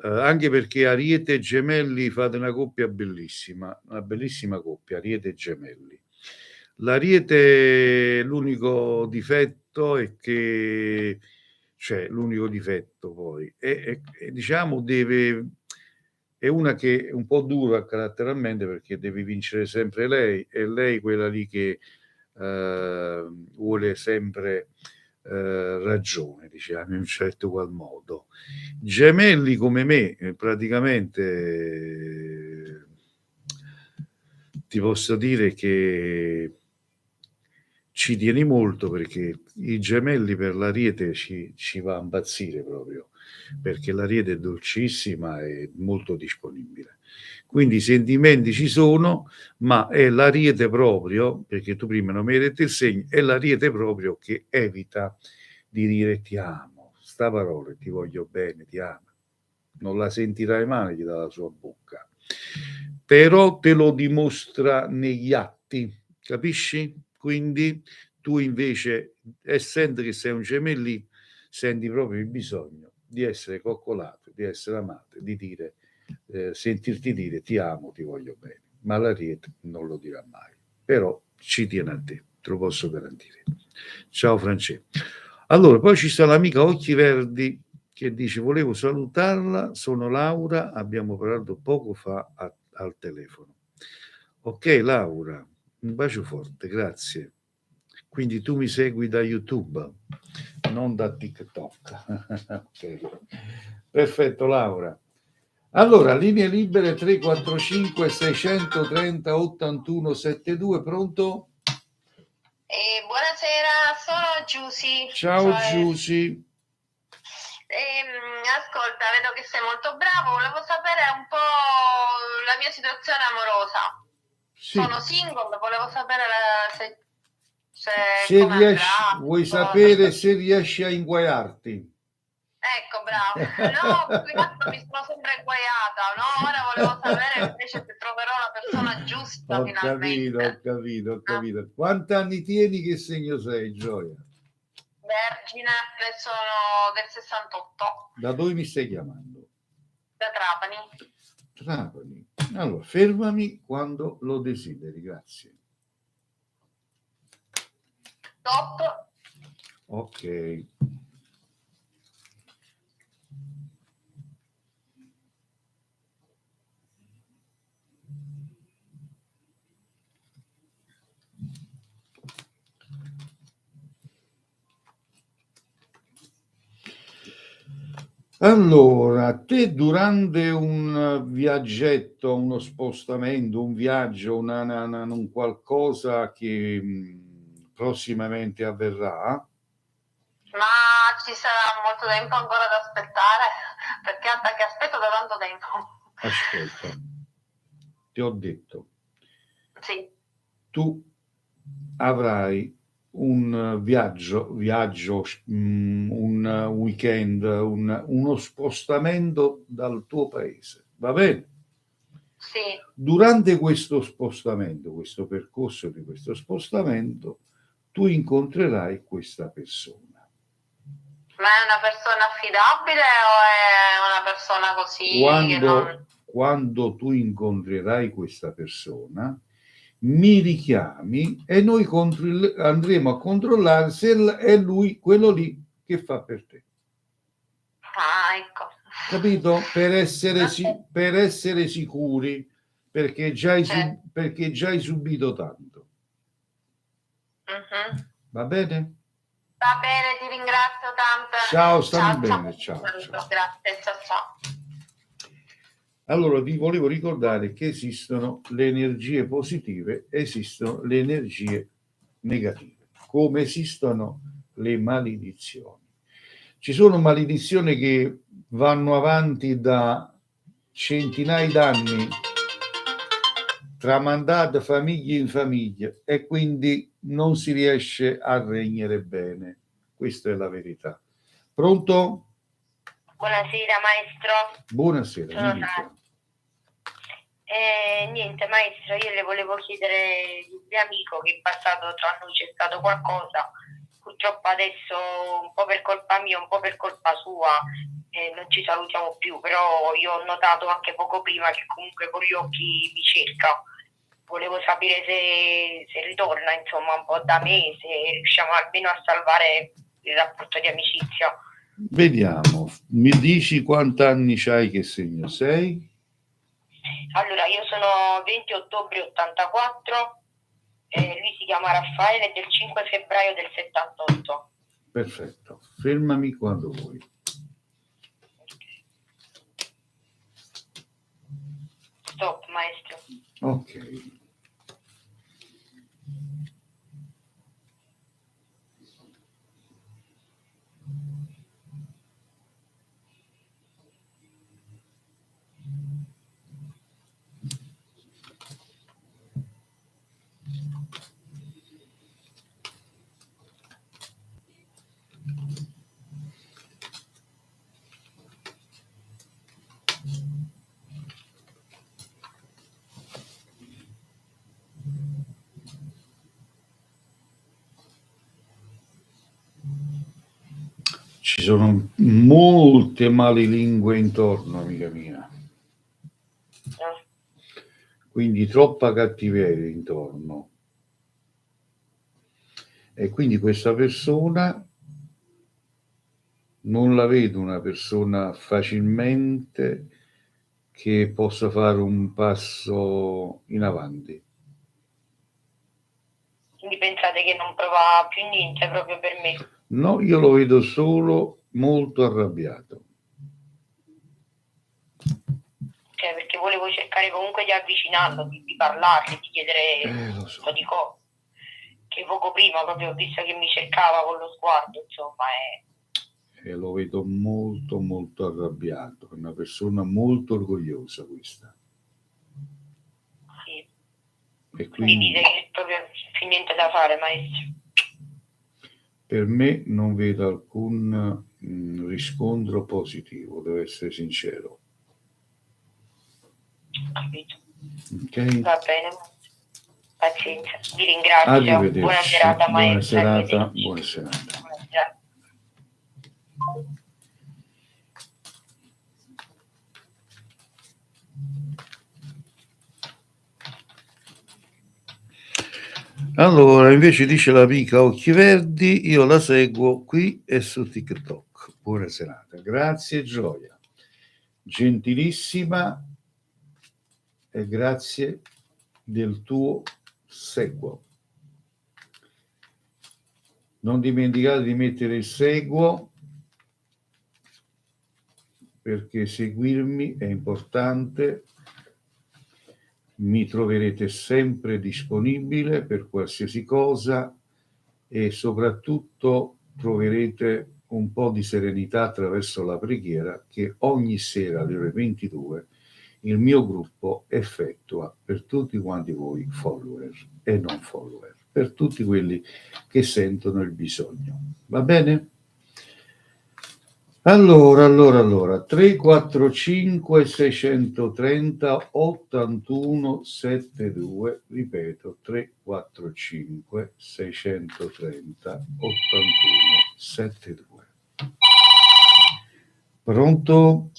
anche perché Ariete e Gemelli fate una coppia bellissima, una bellissima coppia, Ariete e Gemelli. L'Ariete, l'unico difetto è che, cioè l'unico difetto poi, diciamo è una che è un po' dura caratterialmente perché deve vincere sempre lei, e lei quella lì che vuole sempre ragione, diciamo in un certo qual modo. Gemelli come me, praticamente ti posso dire che ci tieni molto, perché i Gemelli per l'Ariete ci va a impazzire proprio, perché l'Ariete è dolcissima e molto disponibile. Quindi i sentimenti ci sono, ma è l'ariete proprio, perché tu prima non mi hai detto il segno, è l'ariete proprio che evita di dire ti amo, sta parola, ti voglio bene, ti amo. Non la sentirai mai dalla sua bocca, però te lo dimostra negli atti, capisci? Quindi tu invece, essendo che sei un gemellino, senti proprio il bisogno di essere coccolato, di essere amato, di dire, sentirti dire ti amo, ti voglio bene, ma l'ariete non lo dirà mai, però ci tiene a te lo posso garantire. Ciao Francesco. Allora, poi ci sta l'amica Occhi Verdi che dice volevo salutarla, sono Laura, abbiamo parlato poco fa al telefono. Ok Laura, un bacio forte, grazie. Quindi tu mi segui da YouTube, non da TikTok. Okay. Perfetto Laura. Allora, linee libere 345 630 81 72, pronto? Buonasera, sono Giusy. Ciao Giusy. Ascolta, vedo che sei molto bravo, volevo sapere un po' la mia situazione amorosa. Sì. Sono single, volevo sapere se come riesci, andrà. vuoi sapere se riesci a inguaiarti? Ecco, bravo. No, più che altro mi sono sempre inguaiata, no? Ora volevo sapere invece se troverò la persona giusta Ho finalmente. capito. Quanti anni tieni, che segno sei, Gioia? Vergine, sono del 68. Da dove mi stai chiamando? Da Trapani. Trapani. Allora, fermami quando lo desideri, grazie. Top. Ok. Allora, te durante un viaggetto, uno spostamento, un viaggio, un qualcosa che prossimamente avverrà? Ma ci sarà molto tempo ancora da aspettare, perché aspetto da tanto tempo. Ascolta, ti ho detto, sì. Tu avrai un viaggio, un weekend, uno spostamento dal tuo paese, va bene? Sì. Durante questo spostamento, questo percorso di questo spostamento, tu incontrerai questa persona. Ma è una persona affidabile o è una persona così? Quando tu incontrerai questa persona, mi richiami e noi andremo a controllare se è lui quello lì che fa per te. Ah, ecco. Capito? Per essere sicuri, perché già hai subito tanto. Uh-huh. Va bene? Va bene, ti ringrazio tanto. Ciao, stammi bene. Ciao. Grazie, ciao. Allora, vi volevo ricordare che esistono le energie positive, esistono le energie negative, come esistono le maledizioni. Ci sono maledizioni che vanno avanti da centinaia d'anni, tramandate famiglia in famiglia, e quindi non si riesce a regnare bene. Questa è la verità. Pronto? Buonasera maestro. Buonasera, mi dica. Niente maestro, io le volevo chiedere di un mio amico che in passato tra noi c'è stato qualcosa, purtroppo adesso un po' per colpa mia, un po' per colpa sua non ci salutiamo più, però io ho notato anche poco prima che comunque con gli occhi mi cerca. Volevo sapere se ritorna insomma un po' da me, se riusciamo almeno a salvare il rapporto di amicizia. Vediamo, mi dici quanti anni c'hai, che segno sei? Allora, io sono 20 ottobre 84, lui si chiama Raffaele, del 5 febbraio del 78. Perfetto, fermami quando vuoi. Stop, maestro. Ok. Ci sono molte malelingue intorno, amica mia. Quindi troppa cattiveria intorno. E quindi questa persona non la vedo una persona facilmente che possa fare un passo in avanti. Quindi pensate che non prova più niente proprio per me? No, io lo vedo solo molto arrabbiato. Cioè, perché volevo cercare comunque di avvicinarlo, di parlargli, di chiedere Lo so. un po' di cose. Che poco prima proprio ho visto che mi cercava con lo sguardo, insomma, E lo vedo molto molto arrabbiato, è una persona molto orgogliosa questa. sì. E Quindi quindi dite che proprio più niente da fare, maestro. per me non vedo alcun riscontro positivo, devo essere sincero. Capito. Ok? Va bene, pazienza. Vi ringrazio. Arrivederci. Buona serata, Buona maestro. serata. Arrivederci. Buona serata. Buona serata. Allora, invece dice l'amica Occhi Verdi, io la seguo qui e su TikTok. Buona serata. Grazie Gioia. Gentilissima e grazie del tuo seguo. Non dimenticate di mettere il seguo perché seguirmi è importante. Mi troverete sempre disponibile per qualsiasi cosa e soprattutto troverete un po' di serenità attraverso la preghiera che ogni sera alle ore 22 il mio gruppo effettua per tutti quanti voi follower e non follower, per tutti quelli che sentono il bisogno. Va bene? Allora, 345 630 81 72, ripeto, 345 630 81 72. Pronto?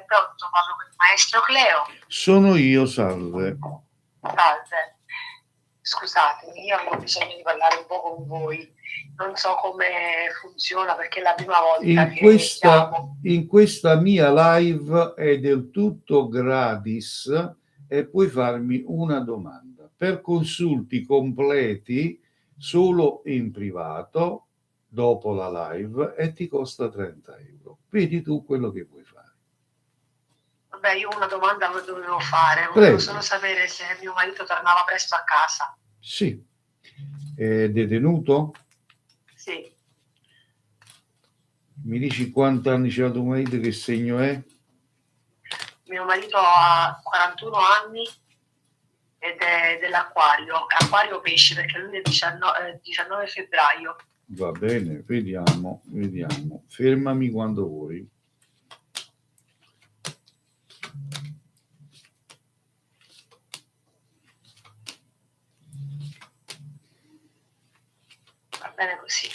Pronto, parlo con il maestro Cleo. Sono io, salve. Salve. Scusatemi, io avevo bisogno di parlare un po' con voi. Non so come funziona perché è la prima volta che chiamo. In questa mia live è del tutto gratis e puoi farmi una domanda. Per consulti completi solo in privato dopo la live e ti costa 30 euro. Vedi tu quello che vuoi fare. Vabbè, io una domanda lo dovevo fare. Prego. Volevo solo sapere se mio marito tornava presto a casa. Sì. È detenuto? Sì. Mi dici quanti anni c'ha tuo marito, che segno è? Mio marito ha 41 anni ed è dell'acquario, acquario pesce, perché lui è 19 febbraio. Va bene, vediamo. Fermami quando vuoi. Va bene così.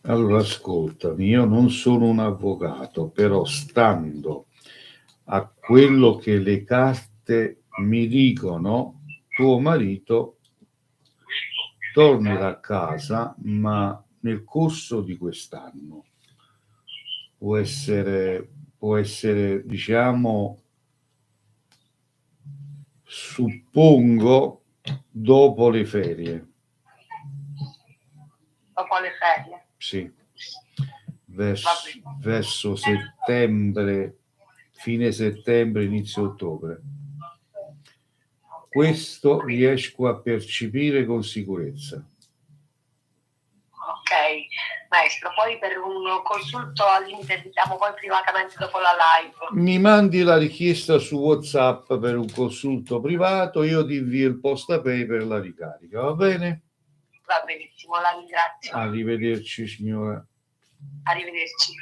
Allora, ascoltami, io non sono un avvocato, però stando a quello che le carte mi dicono, tuo marito tornerà a casa, ma nel corso di quest'anno. Può essere, diciamo, suppongo, dopo le ferie. Dopo le ferie. Sì, verso settembre, fine settembre, inizio ottobre. Questo riesco a percepire con sicurezza. Ok, Maestro, poi per un consulto al limite diciamo poi privatamente dopo la live. Mi mandi la richiesta su WhatsApp per un consulto privato, io ti invio il postapay per la ricarica, va bene? Va benissimo, la ringrazio. Arrivederci signora. Arrivederci.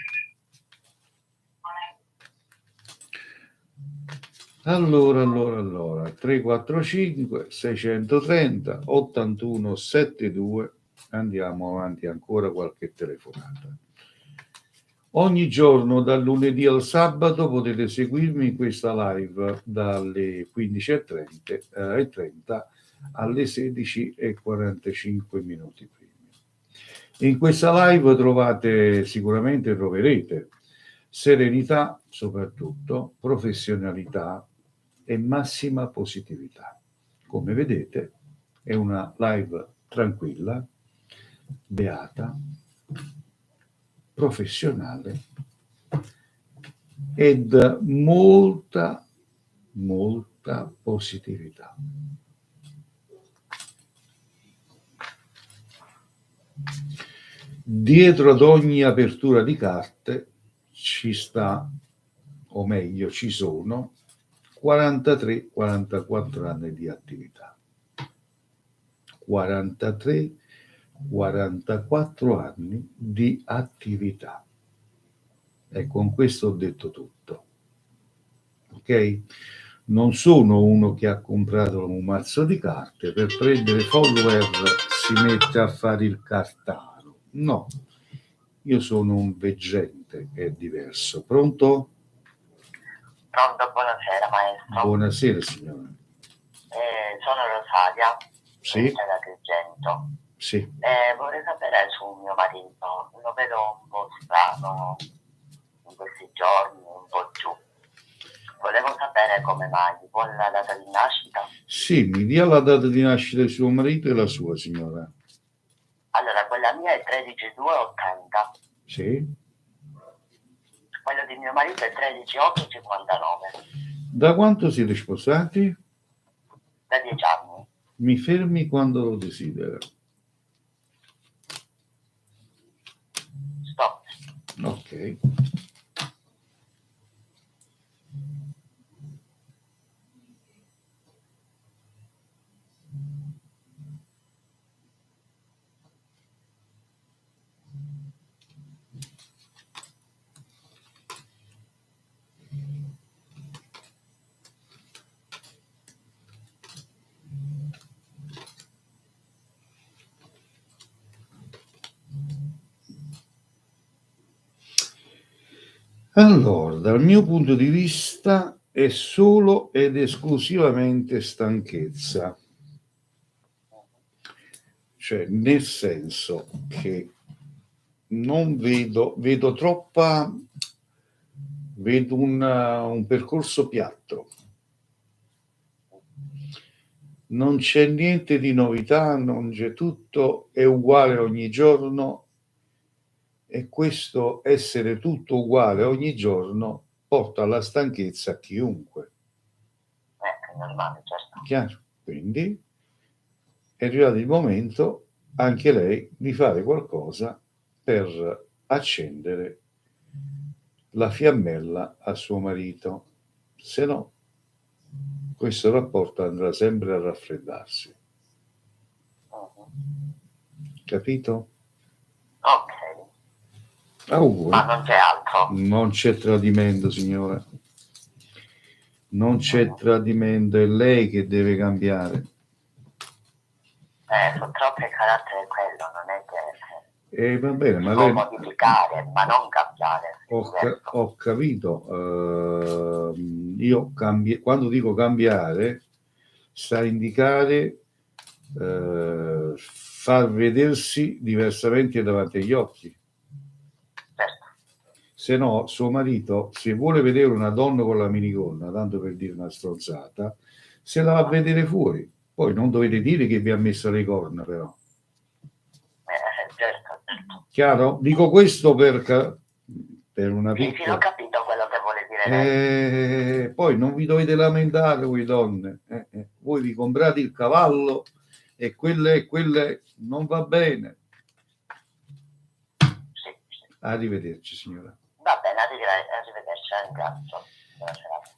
Allora, 345 630 81 72, andiamo avanti ancora qualche telefonata. Ogni giorno dal lunedì al sabato potete seguirmi in questa live dalle 15:30 alle 16:45 prima. In questa live troverete serenità, soprattutto professionalità e massima positività. Come vedete è una live tranquilla, beata, professionale ed molta positività. Dietro ad ogni apertura di carte ci sta, o meglio ci sono 43-44 anni di attività. 43-44 anni di attività. E con questo ho detto tutto. Ok? Non sono uno che ha comprato un mazzo di carte per prendere follower, si mette a fare il cartaro. No, io sono un veggente, è diverso. Pronto? Pronto, buonasera maestro. Buonasera signora. Sono Rosaria, Sì? da Agrigento. Sì. Vorrei sapere su mio marito, lo vedo un po' strano in questi giorni, un po' giù. Volevo sapere come mai, vuole la data di nascita? Sì, mi dia la data di nascita di suo marito e la sua, signora. Allora, quella mia è 13/2/80. Sì. Quello di mio marito è 13/8/59. Da quanto siete sposati? Da 10 anni. Mi fermi quando lo desidera. Stop. Ok. Allora, dal mio punto di vista è solo ed esclusivamente stanchezza. Cioè, nel senso che non vedo un percorso piatto. Non c'è niente di novità, non c'è, tutto è uguale ogni giorno. E questo essere tutto uguale ogni giorno porta alla stanchezza a chiunque. È normale, certo. Chiaro? Quindi è arrivato il momento anche lei di fare qualcosa per accendere la fiammella a suo marito. Se no, questo rapporto andrà sempre a raffreddarsi. Capito? Ok. Auguri. Ma non c'è altro? Non c'è tradimento, signora. Non c'è tradimento, è lei che deve cambiare. Purtroppo il carattere è quello, non è che Va bene, ma si può lei... modificare, ma non cambiare. Ho capito. Quando dico cambiare, sta a indicare far vedersi diversamente davanti agli occhi. Se no, suo marito, se vuole vedere una donna con la minigonna, tanto per dire una stronzata, se la va a vedere fuori. Poi non dovete dire che vi ha messo le corna, però. Certo. Chiaro? Dico questo per una Sì, piccola... ho capito quello che vuole dire lei. Poi non vi dovete lamentare voi donne. Voi vi comprate il cavallo e quelle non va bene. Arrivederci, signora. Va bene, arrivederci, ringrazio. Buona serata.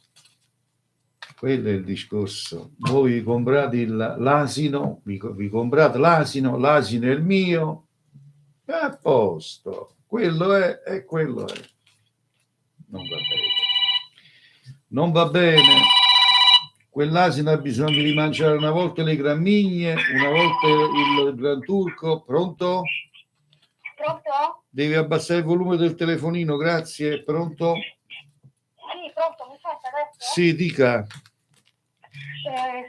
Quello è il discorso. Voi vi comprate l'asino, vi comprate l'asino è il mio, è a posto. Quello è e quello è. Non va bene. Non va bene. Quell'asino ha bisogno di mangiare una volta le grammigne, una volta il gran turco. Pronto? Pronto? Devi abbassare il volume del telefonino, grazie. Pronto? Sì, pronto, mi sente adesso? Sì, dica.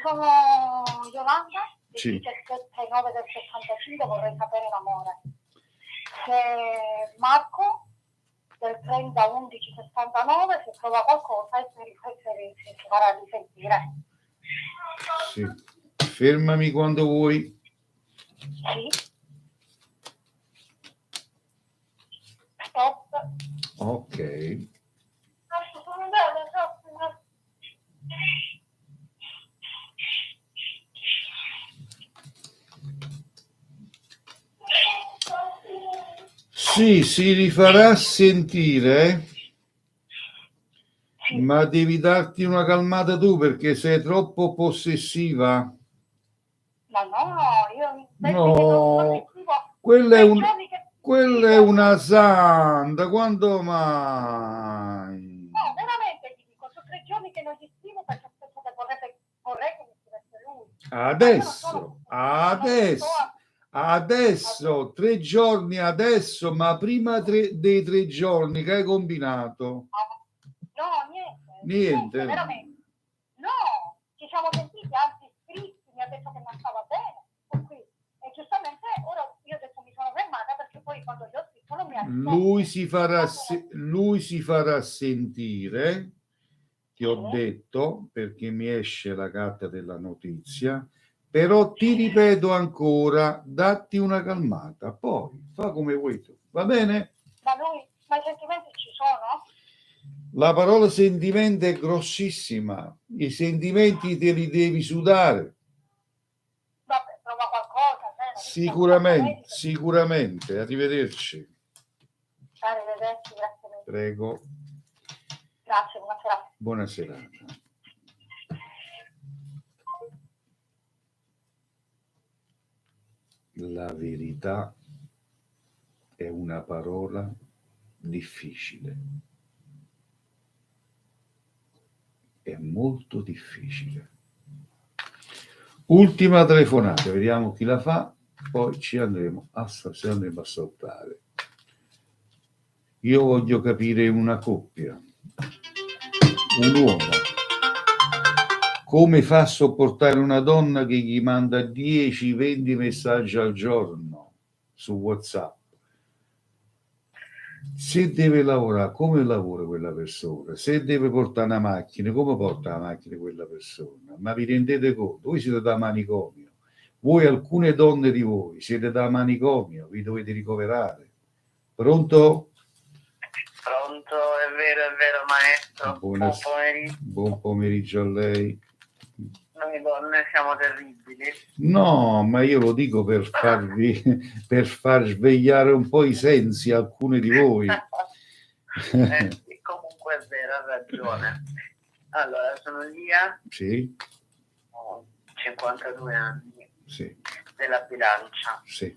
Sono Yolanda, del Sì. 17,9 del 65, vorrei sapere l'amore. Se Marco, del 30,11,69, se trova qualcosa e se si farà risentire. Sì. Fermami quando vuoi. Sì. Stop. Ok. Sì, si rifarà sentire, ma devi darti una calmata tu perché sei troppo possessiva. Ma no, io No, quella è una santa, quando mai? No, veramente ti dico, sono 3 giorni che non gli scrivo perché vorrei che mi scrivesse lui. Adesso, 3 giorni adesso, ma prima dei 3 giorni che hai combinato? No, Niente. veramente. No, ci siamo sentiti, anzi scritti, mi ha detto che non stava bene. E giustamente ora io ho detto mi sono fermata perché poi quando gli ho scritto non mi ha risposto. Lui si farà sentire, ti ho detto, perché mi esce la carta della notizia, però ti ripeto ancora, datti una calmata, poi fa come vuoi tu, va bene? Ma i sentimenti ci sono? La parola sentimento è grossissima, i sentimenti te li devi sudare. Vabbè, prova qualcosa. Sicuramente. Arrivederci. Arrivederci, grazie mille. Prego. Grazie, buona serata. Buona serata. La verità è una parola difficile. È molto difficile. Ultima telefonata, vediamo chi la fa, poi ci andremo a salutare. Io voglio capire una coppia, un uomo, come fa a sopportare una donna che gli manda 10-20 messaggi al giorno su WhatsApp. Se deve lavorare, come lavora quella persona? Se deve portare una macchina, come porta la macchina quella persona? Ma vi rendete conto? Voi siete da manicomio. Voi, alcune donne di voi, siete da manicomio, vi dovete ricoverare. Pronto? Pronto, è vero, maestro. Buon pomeriggio. Buon pomeriggio a lei. Noi donne siamo terribili. No, ma io lo dico per far svegliare un po' i sensi a alcune di voi. Sì, comunque è vero, ha ragione. Allora, sono Lia. Sì. Ho 52 anni. Sì. Della bilancia. Sì.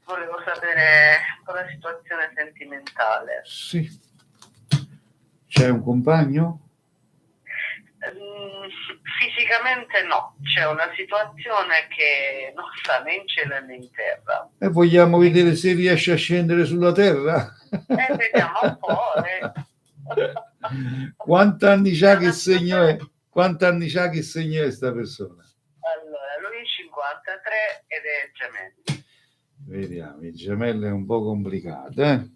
Volevo sapere un po' la situazione sentimentale. Sì. C'è un compagno? Fisicamente no, c'è una situazione che non sta né in cielo né in terra. E vogliamo vedere se riesce a scendere sulla terra? Vediamo un po'. Quanti anni c'ha che segno è? Quanti anni c'ha che segno è sta persona? Allora, lui è 53 ed è gemelli. Vediamo, il gemello è un po' complicato, eh?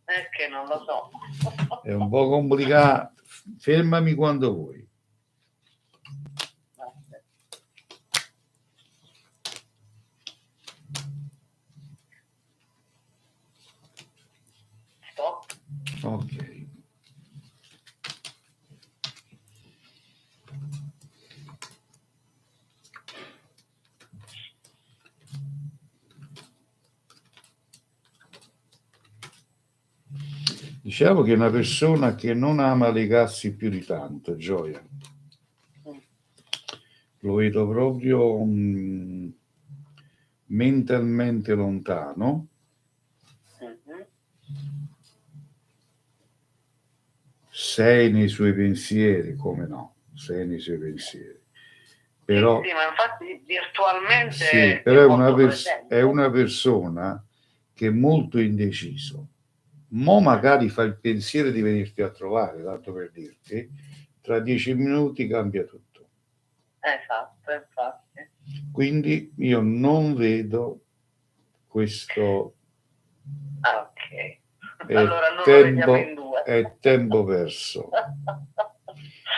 Perché non lo so. È un po' complicato. Fermami quando vuoi. Stop. Ok. Diciamo che è una persona che non ama legarsi più di tanto, Gioia. Lo vedo proprio mentalmente lontano. Sei nei suoi pensieri, come no? Sei nei suoi pensieri. Però, sì, ma infatti virtualmente sì, però è una persona che è molto indeciso. Mo magari fa il pensiero di venirti a trovare, tanto per dirti, tra 10 minuti cambia tutto. Esatto, infatti. Quindi io non vedo questo. Ok. Allora non lo vediamo in due. È tempo perso.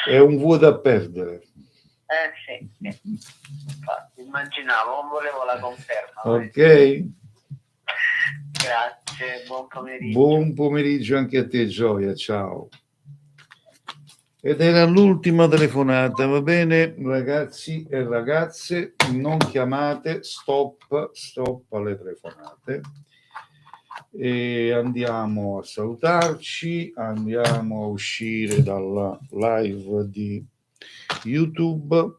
È un vuoto a perdere. Sì. Infatti, immaginavo, non volevo la conferma. Ok. Grazie, buon pomeriggio. Buon pomeriggio anche a te, Gioia, ciao. Ed era l'ultima telefonata, va bene, ragazzi e ragazze, non chiamate, stop alle telefonate. E andiamo a salutarci, andiamo a uscire dalla live di YouTube,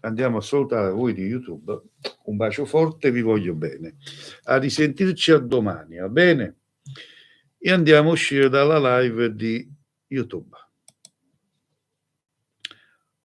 andiamo a salutare voi di YouTube, un bacio forte, vi voglio bene, a risentirci a domani, va bene? E andiamo a uscire dalla live di YouTube.